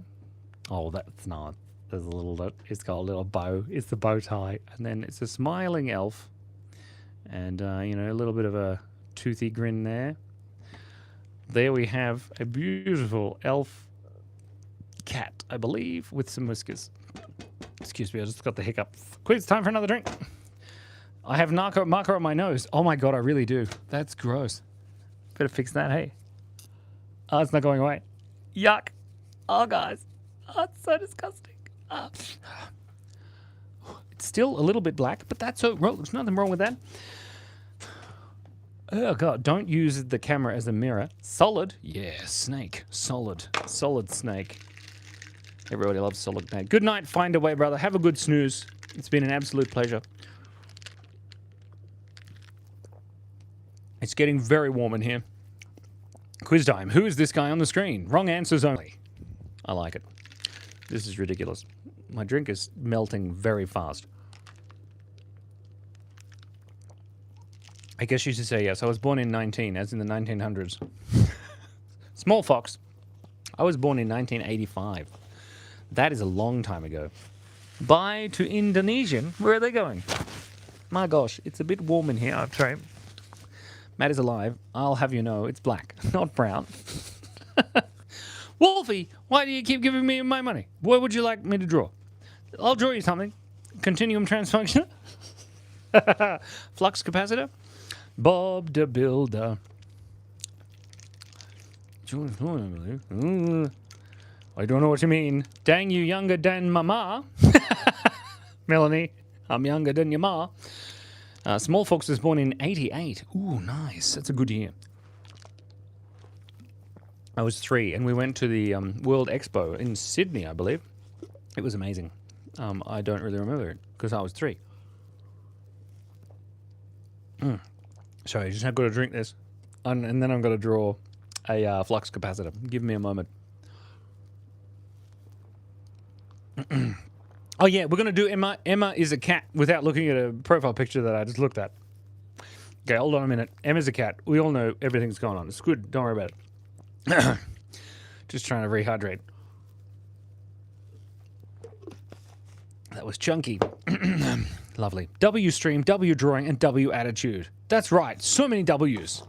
S1: Oh, that's not. There's a little, it's got a little bow. It's the bow tie. And then it's a smiling elf. And, you know, a little bit of a toothy grin there. There we have a beautiful elf cat, I believe, with some whiskers. Excuse me, I just got the hiccup. Quick, it's time for another drink. I have marker on my nose. Oh my God, I really do. That's gross. Better fix that, hey. Oh, it's not going away. Yuck. Oh, guys. Oh, it's so disgusting. Oh. It's still a little bit black, but that's so... Well, there's nothing wrong with that. Oh, God. Don't use the camera as a mirror. Solid. Yeah, snake. Solid. Solid snake. Everybody loves solid snake. Good night. Find a way, brother. Have a good snooze. It's been an absolute pleasure. It's getting very warm in here. Quiz time. Who is this guy on the screen? Wrong answers only. I like it. This is ridiculous. My drink is melting very fast. I guess you should say yes. I was born in 19, as in the 1900s. Small fox. I was born in 1985. That is a long time ago. Bye to Indonesian. Where are they going? My gosh, it's a bit warm in here. I'm sorry. Matt is alive. I'll have you know it's black, not brown. Wolfie, why do you keep giving me my money? What would you like me to draw? I'll draw you something. Continuum transfunction. Flux capacitor. Bob the Builder. I don't know what you mean. Dang, you younger than mama. Melanie, I'm younger than your ma. Small Fox was born in 88. Ooh, nice. That's a good year. I was 3, and we went to the World Expo in Sydney, I believe. It was amazing. I don't really remember it, because I was 3. Sorry, I just have got to drink this. And then I'm going to draw a flux capacitor. Give me a moment. Oh, yeah, we're going to do Emma. Emma is a cat without looking at a profile picture that I just looked at. Okay, hold on a minute. Emma's a cat. We all know everything's going on. It's good. Don't worry about it. Just trying to rehydrate. That was chunky. Lovely. W stream, W drawing, and W attitude. That's right. So many W's.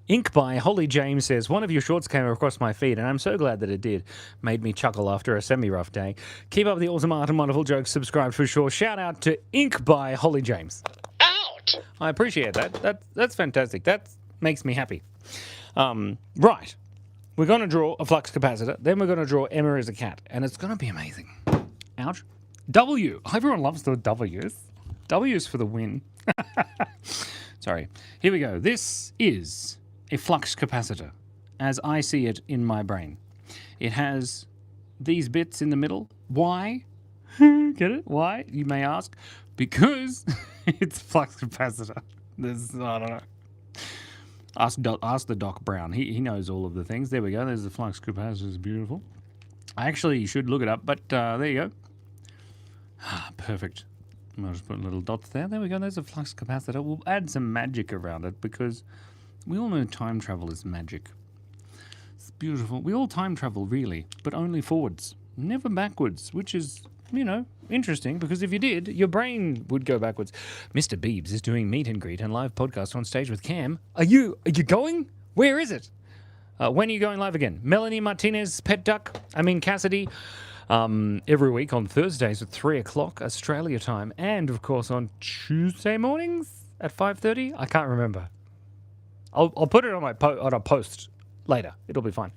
S1: Ink by Holly James says, one of your shorts came across my feed, and I'm so glad that it did. Made me chuckle after a semi-rough day. Keep up the awesome art and wonderful jokes. Subscribe for sure. Shout out to Ink by Holly James. Out! I appreciate that. That's fantastic. That makes me happy. Right. We're going to draw a flux capacitor. Then we're going to draw Emma as a cat. And it's going to be amazing. Ouch. W. Everyone loves the W's. W's for the win. Sorry. Here we go. This is a flux capacitor, as I see it in my brain. It has these bits in the middle. Why? Get it? Why, you may ask? Because it's flux capacitor. I don't know. Ask the Doc Brown. He knows all of the things. There we go. There's the flux capacitor. It's beautiful. I actually should look it up, but there you go. Perfect. I'll just put little dots there. There we go. There's a flux capacitor. We'll add some magic around it because we all know time travel is magic. It's beautiful. We all time travel, really, but only forwards, never backwards, which is, you know, interesting because if you did, your brain would go backwards. Mr. Beebs is doing meet and greet and live podcast on stage with Cam. Are you going? Where is it? When are you going live again? Melanie Martinez, Cassidy. Every week on Thursdays at 3 o'clock Australia time, and of course on Tuesday mornings at 5:30. I can't remember. I'll put it on my on a post later. It'll be fine.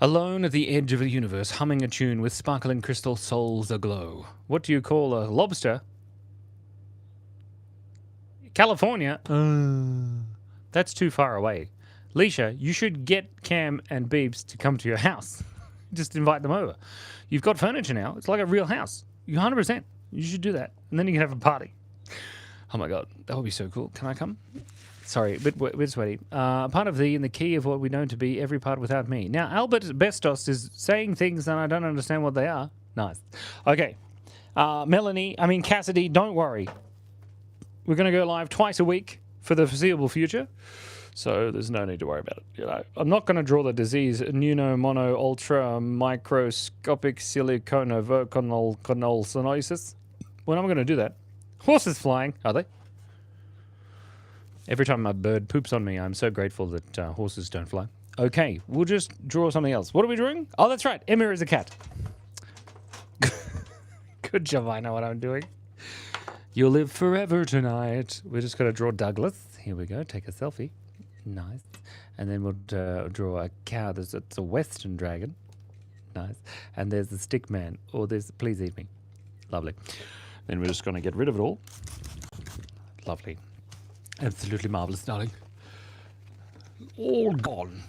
S1: Alone at the edge of the universe, humming a tune with sparkling crystal souls aglow. What do you call a lobster? California. That's too far away. Leisha, you should get Cam and Beebs to come to your house. Just invite them over. You've got furniture now. It's like a real house. You 100%. You should do that. And then you can have a party. Oh my God. That would be so cool. Can I come? Sorry, a bit sweaty. Part of thee in the key of what we know to be every part without me. Now, Albert Bestos is saying things and I don't understand what they are. Nice. Okay. Cassidy, don't worry. We're going to go live twice a week for the foreseeable future. So there's no need to worry about it. You know, I'm not going to draw the disease pneumomono ultra microscopic siliconovoconolconosis. Well, I'm going to do that. Horses flying, are they? Every time my bird poops on me, I'm so grateful that horses don't fly. Okay, we'll just draw something else. What are we drawing? Oh, that's right. Emma is a cat. Good job, I know what I'm doing. You'll live forever tonight. We're just going to draw Douglas. Here we go. Take a selfie. Nice. And then we'll draw a cow. It's a western dragon. Nice. And there's the stick man. Or there's please eat me. Lovely. Then we're just going to get rid of it all. Lovely. Absolutely marvelous, darling. All gone.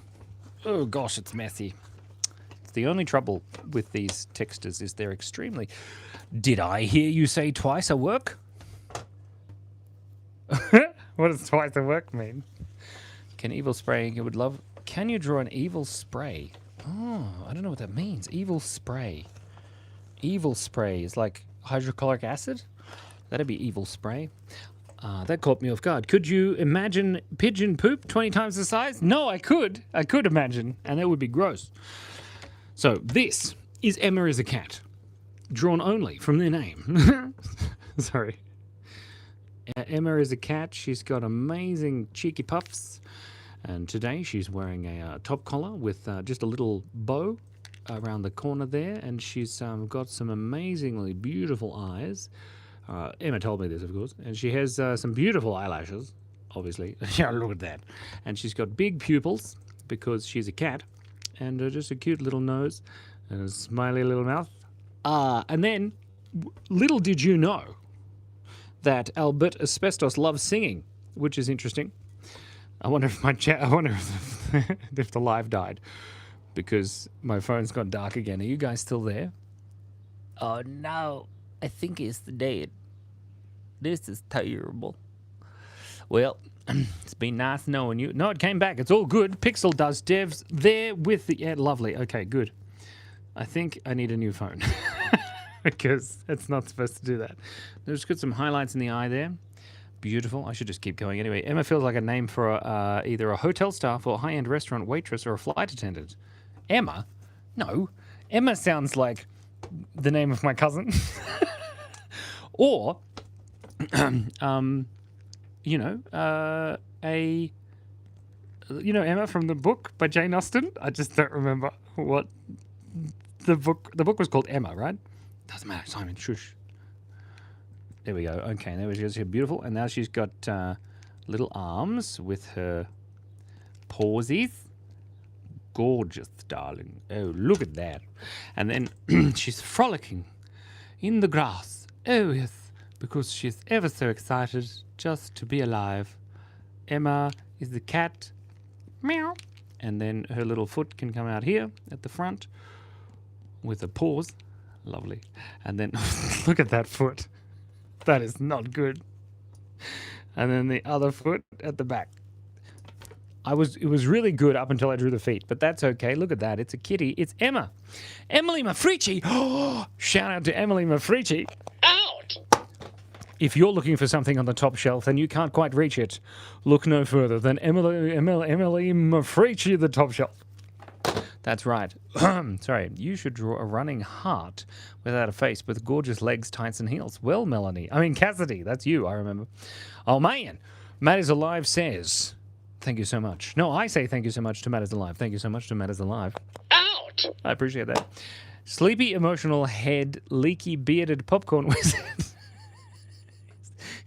S1: Oh gosh, it's messy. It's the only trouble with these textures is they're extremely... Did I hear you say twice a work? What does twice a work mean? Can evil spray, you would love... Can you draw an evil spray? Oh, I don't know what that means. Evil spray. Evil spray is like hydrochloric acid? That'd be evil spray. That caught me off guard. Could you imagine pigeon poop 20 times the size? No, I could. I could imagine, and that would be gross. So this is Emma is a cat. Drawn only from their name. Sorry. Emma is a cat. She's got amazing cheeky puffs. And today she's wearing a top collar with just a little bow around the corner there. And she's got some amazingly beautiful eyes. Emma told me this, of course. And she has some beautiful eyelashes, obviously. Yeah, look at that. And she's got big pupils because she's a cat. And just a cute little nose and a smiley little mouth. And then, little did you know that Albert Asbestos loves singing, which is interesting. I wonder if if the live died because my phone's gone dark again. Are you guys still there? Oh no, I think it's dead. This is terrible. Well, it's been nice knowing you. No, it came back. It's all good. Pixel does devs there with the... Yeah, lovely. Okay, good. I think I need a new phone because it's not supposed to do that. There's got some highlights in the eye there. Beautiful. I should just keep going anyway. Emma feels like a name for either a hotel staff or high-end restaurant waitress or a flight attendant. Emma? No. Emma sounds like the name of my cousin. Or, Emma from the book by Jane Austen. I just don't remember what the book was called. Emma, right? Doesn't matter. Simon, shush. There we go. Okay, there we go. She's beautiful, and now she's got little arms with her pawsies. Gorgeous, darling. Oh, look at that. And then she's frolicking in the grass. Oh, yes, because she's ever so excited just to be alive. Emma is the cat. Meow. And then her little foot can come out here at the front with her paws. Lovely. And then look at that foot. That is not good. And then the other foot at the back. It was really good up until I drew the feet, but that's okay. Look at that. It's a kitty. It's Emma. Emily Mafrici. Oh, shout out to Emily Mafrici. Out! If you're looking for something on the top shelf and you can't quite reach it, look no further than Emily Mafrici, the top shelf. That's right. Sorry, you should draw a running heart without a face with gorgeous legs, tights, and heels. Well, Cassidy, that's you, I remember. Oh, man. Matt is Alive says, thank you so much. No, I say thank you so much to Matt is Alive. Thank you so much to Matt is Alive. Out! I appreciate that. Sleepy, emotional head, leaky, bearded popcorn wizard.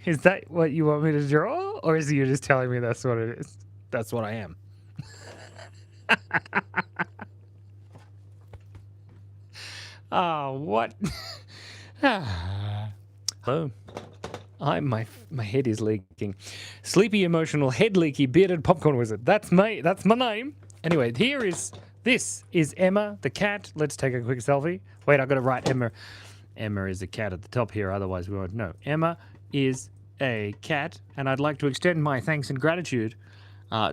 S1: Is that what you want me to draw? Or is you just telling me that's what it is? That's what I am. Oh, what? Hello. My head is leaking. Sleepy, emotional, head leaky, bearded popcorn wizard. That's my name. Anyway, this is Emma, the cat. Let's take a quick selfie. Wait, I've got to write Emma. Emma is a cat at the top here, otherwise we won't know. Emma is a cat, and I'd like to extend my thanks and gratitude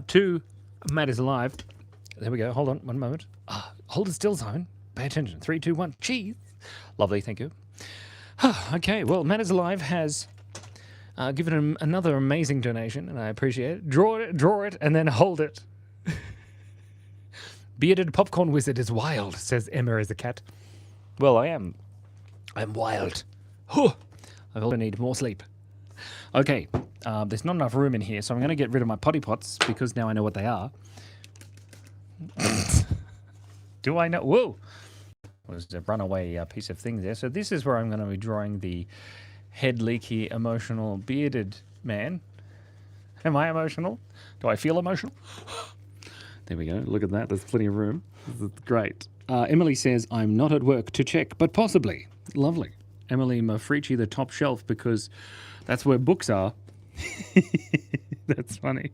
S1: to Matt is Alive. There we go. Hold on one moment. Hold it still, Simon. Pay attention. 3, 2, 1. Cheese. Lovely. Thank you. Okay. Well, Matt is Alive has given him another amazing donation, and I appreciate it. Draw it, and then hold it. Bearded popcorn wizard is wild, says Emma is a cat. Well, I am. I'm wild. I also need more sleep. Okay. There's not enough room in here, so I'm going to get rid of my potty pots because now I know what they are. Do I know? Whoa! Was a runaway piece of thing there. So this is where I'm going to be drawing the head leaky, emotional, bearded man. Am I emotional? Do I feel emotional? There we go. Look at that. There's plenty of room. This is great. Emily says, I'm not at work to check, but possibly. Lovely. Emily Mafrici, the top shelf, because that's where books are. That's funny.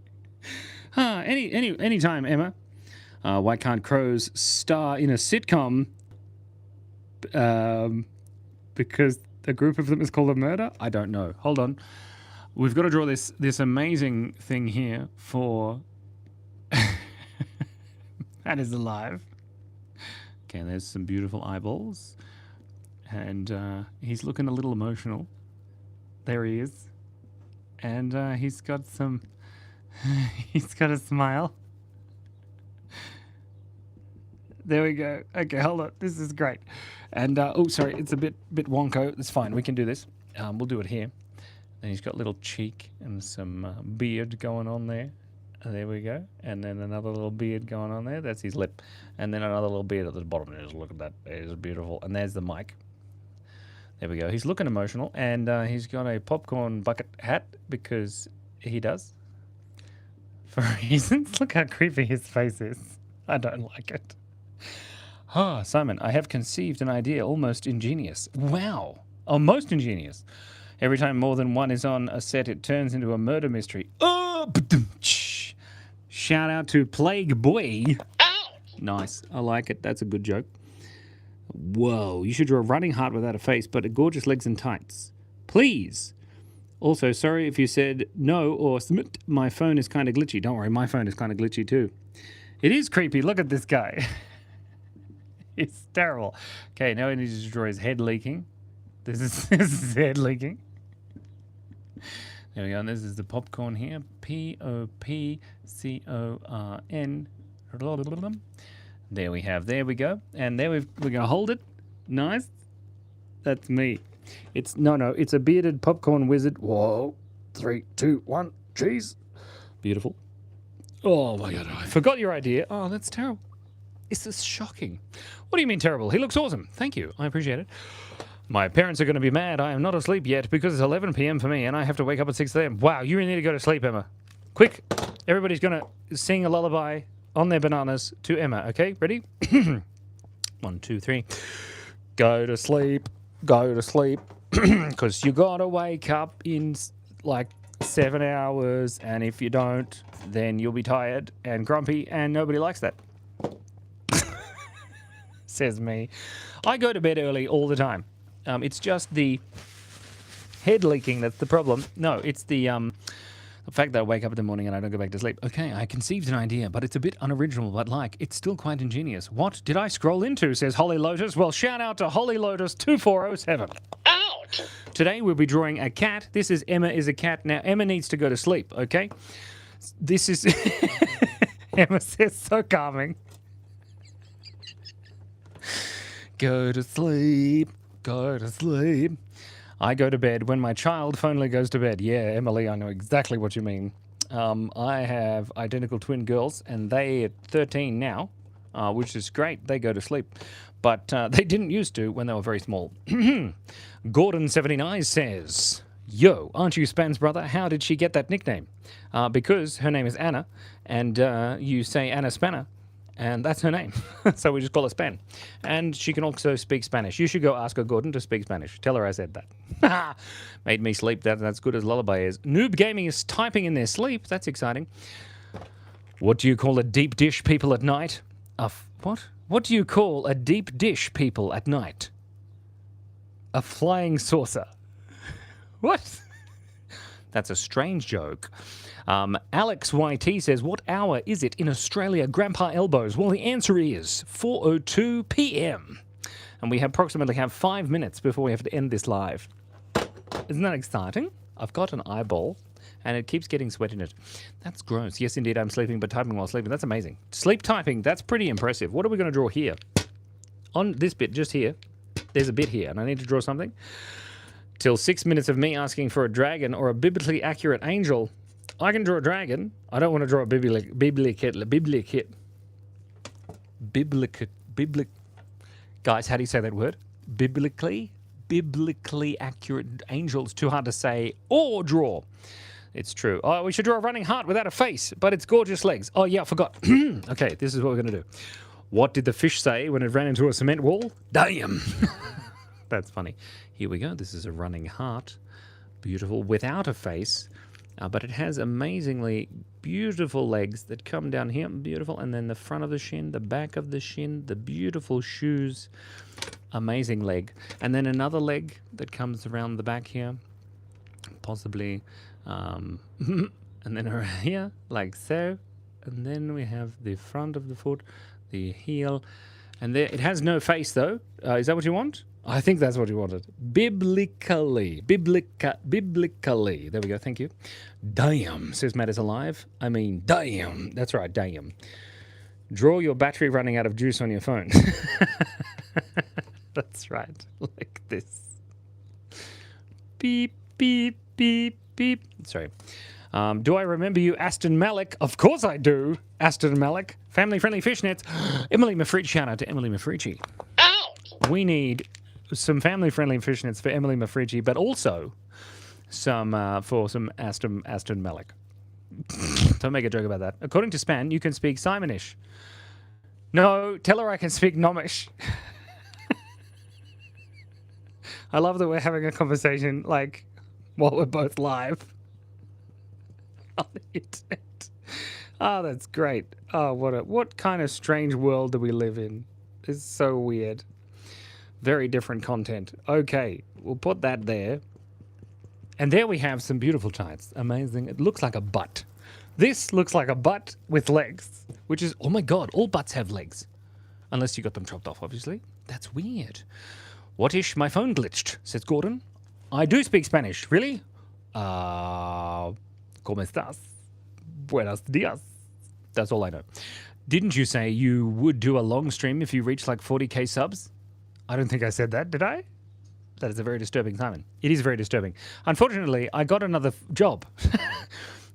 S1: Any time, Emma. Why can't crows star in a sitcom? Because a group of them is called a murder? I don't know. Hold on. We've got to draw this amazing thing here for... That is alive. Okay, there's some beautiful eyeballs. And he's looking a little emotional. There he is. And he's got some... he's got a smile. There we go. Okay, hold on. This is great. And, oh, sorry, it's a bit wonko. It's fine. We can do this. We'll do it here. And he's got little cheek and some beard going on there. There we go. And then another little beard going on there. That's his lip. And then another little beard at the bottom. Just look at that. It is beautiful. And there's the mic. There we go. He's looking emotional. And he's got a popcorn bucket hat because he does. For reasons. Look how creepy his face is. I don't like it. Ah, Simon, I have conceived an idea almost ingenious. Wow. Oh, most ingenious. Every time more than one is on a set, it turns into a murder mystery. Oh, shout out to Plague Boy. Nice. I like it. That's a good joke. Whoa. You should draw a running heart without a face, but a gorgeous legs and tights. Please. Also, sorry if you said no or submit. My phone is kind of glitchy. Don't worry, my phone is kind of glitchy too. It is creepy. Look at this guy. It's terrible. Okay, now we need to draw his head leaking. This is his head leaking. There we go. And this is the popcorn here. Popcorn. There we have. There we go. And there we're going to hold it. Nice. That's me. It's it's a bearded popcorn wizard. Whoa. 3, 2, 1. Cheese. Beautiful. Oh my God. I forgot your idea. Oh, that's terrible. This is shocking. What do you mean terrible? He looks awesome. Thank you. I appreciate it. My parents are going to be mad. I am not asleep yet because it's 11 p.m. for me and I have to wake up at 6 a.m. Wow, you really need to go to sleep, Emma. Quick. Everybody's going to sing a lullaby on their bananas to Emma, okay? Ready? 1, 2, 3. Go to sleep. Go to sleep. Because you got to wake up in like 7 hours. And if you don't, then you'll be tired and grumpy and nobody likes that. Says me. I go to bed early all the time. It's just the head leaking that's the problem. No, it's the fact that I wake up in the morning and I don't go back to sleep. Okay, I conceived an idea, but it's a bit unoriginal, but it's still quite ingenious. What did I scroll into, says Holly Lotus. Well, shout out to Holly Lotus 2407. Out! Today we'll be drawing a cat. This is Emma is a cat. Now, Emma needs to go to sleep, okay? This is... Emma says so calming. Go to sleep, go to sleep. I go to bed when my child finally goes to bed. Yeah, Emily, I know exactly what you mean. I have identical twin girls, and they are 13 now, which is great. They go to sleep. But they didn't used to when they were very small. Gordon79 says, yo, aren't you Span's brother? How did she get that nickname? Because her name is Anna, and you say Anna Spanner. And that's her name. So we just call her Span. And she can also speak Spanish. You should go ask her, Gordon, to speak Spanish. Tell her I said that. Made me sleep. That's good as lullaby is. Noob Gaming is typing in their sleep. That's exciting. What do you call a deep dish people at night? What? What do you call a deep dish people at night? A flying saucer. What? That's a strange joke. Alex YT says, what hour is it in Australia, Grandpa Elbows? Well, the answer is 4:02 p.m. And we approximately have 5 minutes before we have to end this live. Isn't that exciting? I've got an eyeball, and it keeps getting sweat in it. That's gross. Yes, indeed, I'm sleeping, but typing while sleeping. That's amazing. Sleep typing, that's pretty impressive. What are we going to draw here? On this bit, just here, there's a bit here, and I need to draw something. Till 6 minutes of me asking for a dragon or a biblically accurate angel. I can draw a dragon. I don't want to draw a biblicate. Guys, how do you say that word? Biblically accurate angels. Too hard to say or draw. It's true. Oh, we should draw a running heart without a face, but it's gorgeous legs. Oh, yeah, I forgot. Okay, this is what we're going to do. What did the fish say when it ran into a cement wall? Damn. That's funny. Here we go. This is a running heart. Beautiful. Without a face, but it has amazingly beautiful legs that come down here. Beautiful. And then the front of the shin, the back of the shin, the beautiful shoes. Amazing leg. And then another leg that comes around the back here. Possibly... and then around here, like so, and then we have the front of the foot, the heel, and there it has no face though. Is that what you want? I think that's what you wanted. Biblically. There we go. Thank you. Damn, says Matt is alive. I mean, damn. That's right. Damn. Draw your battery running out of juice on your phone. That's right. Like this. Beep beep beep. Beep. Sorry. Do I remember you, Aston Malik? Of course I do, Aston Malik. Family-friendly fishnets. Emily Mafrici. Shout out to Emily Mafrici. Ouch! We need some family-friendly fishnets for Emily Mafrici, but also some for some Aston Malik. Don't make a joke about that. According to Span, you can speak Simonish. No, tell her I can speak Nomish. I love that we're having a conversation like... while we're both live on the internet. Oh, that's great. Oh, what kind of strange world do we live in? It's so weird. Very different content. Okay, we'll put that there. And there we have some beautiful tights. Amazing. It looks like a butt. This looks like a butt with legs, which is, oh my God, all butts have legs. Unless you got them chopped off, obviously. That's weird. What-ish, my phone glitched, says Gordon. I do speak Spanish. Really? ¿Cómo estás? Buenos días. That's all I know. Didn't you say you would do a long stream if you reached like 40k subs? I don't think I said that, did I? That is a very disturbing, Simon. It is very disturbing. Unfortunately, I got another job.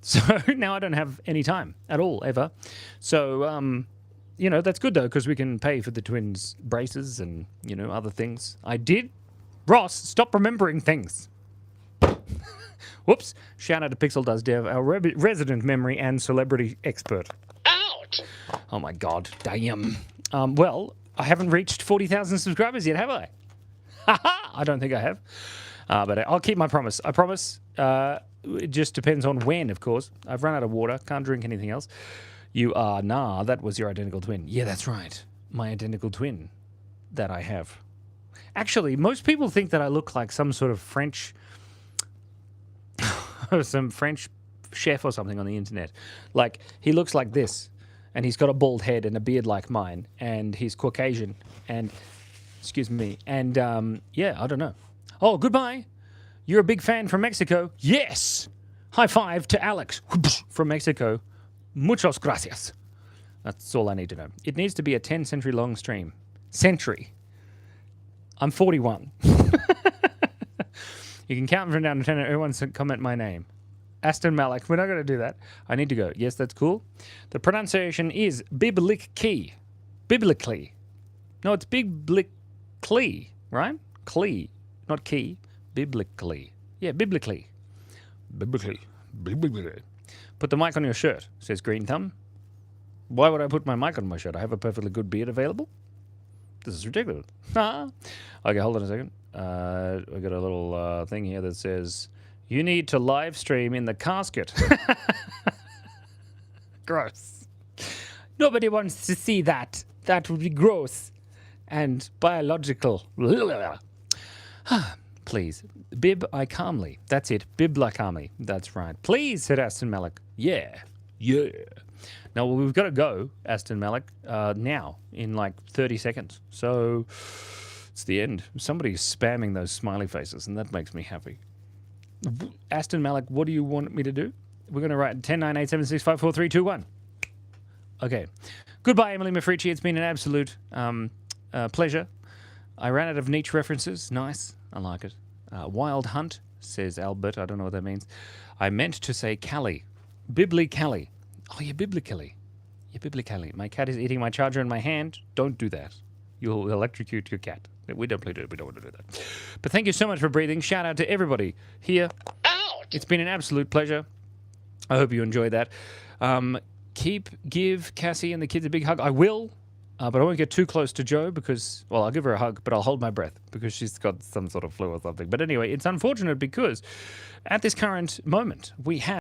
S1: So now I don't have any time at all, ever. So, you know, that's good though, because we can pay for the twins' braces and, you know, other things. I did. Ross, stop remembering things. Whoops. Shout out to Pixel Does Dev, our resident memory and celebrity expert. Out! Oh my God. Damn. Well, I haven't reached 40,000 subscribers yet, have I? I don't think I have. But I'll keep my promise. I promise. It just depends on when, of course. I've run out of water. Can't drink anything else. You are... Nah, that was your identical twin. Yeah, that's right. My identical twin that I have. Actually, most people think that I look like some sort of French, some French chef or something on the internet. Like, he looks like this, and he's got a bald head and a beard like mine, and he's Caucasian, and, excuse me, and, yeah, I don't know. Oh, goodbye. You're a big fan from Mexico. Yes. High five to Alex from Mexico. Muchos gracias. That's all I need to know. It needs to be a 10-century long stream. Century. I'm 41. You can count from down to 10 and everyone comment my name. Aston Malik. We're not going to do that. I need to go. Yes, that's cool. The pronunciation is biblically. Biblically. No, it's biblically, right? Clee, not key. Biblically. Yeah, biblically. Biblically. Biblically. Put the mic on your shirt, says Green Thumb. Why would I put my mic on my shirt? I have a perfectly good beard available. This is ridiculous. Okay, hold on a second. We got a little thing here that says, you need to live stream in the casket. Gross. Nobody wants to see that. That would be gross and biological. Please. Bib I calmly. That's it. Bib I calmly. That's right. Please, said Aston Malik. Yeah. Yeah. Now, we've got to go, Aston Malik, now, in like 30 seconds. So, it's the end. Somebody's spamming those smiley faces, and that makes me happy. Aston Malik, what do you want me to do? We're going to write 10, 9, 8, 7, 6, 5, 4, 3, 2, 1. Okay. Goodbye, Emily Mafrici. It's been an absolute pleasure. I ran out of niche references. Nice. I like it. Wild Hunt, says Albert. I don't know what that means. I meant to say Callie. Biblically. Oh, yeah, biblically. Yeah, biblically. My cat is eating my charger in my hand. Don't do that. You'll electrocute your cat. We don't want to do that. But thank you so much for breathing. Shout out to everybody here.
S2: Ouch!
S1: It's been an absolute pleasure. I hope you enjoyed that. Give Cassie and the kids a big hug. I will, but I won't get too close to Joe because, well, I'll give her a hug, but I'll hold my breath because she's got some sort of flu or something. But anyway, it's unfortunate because at this current moment, we have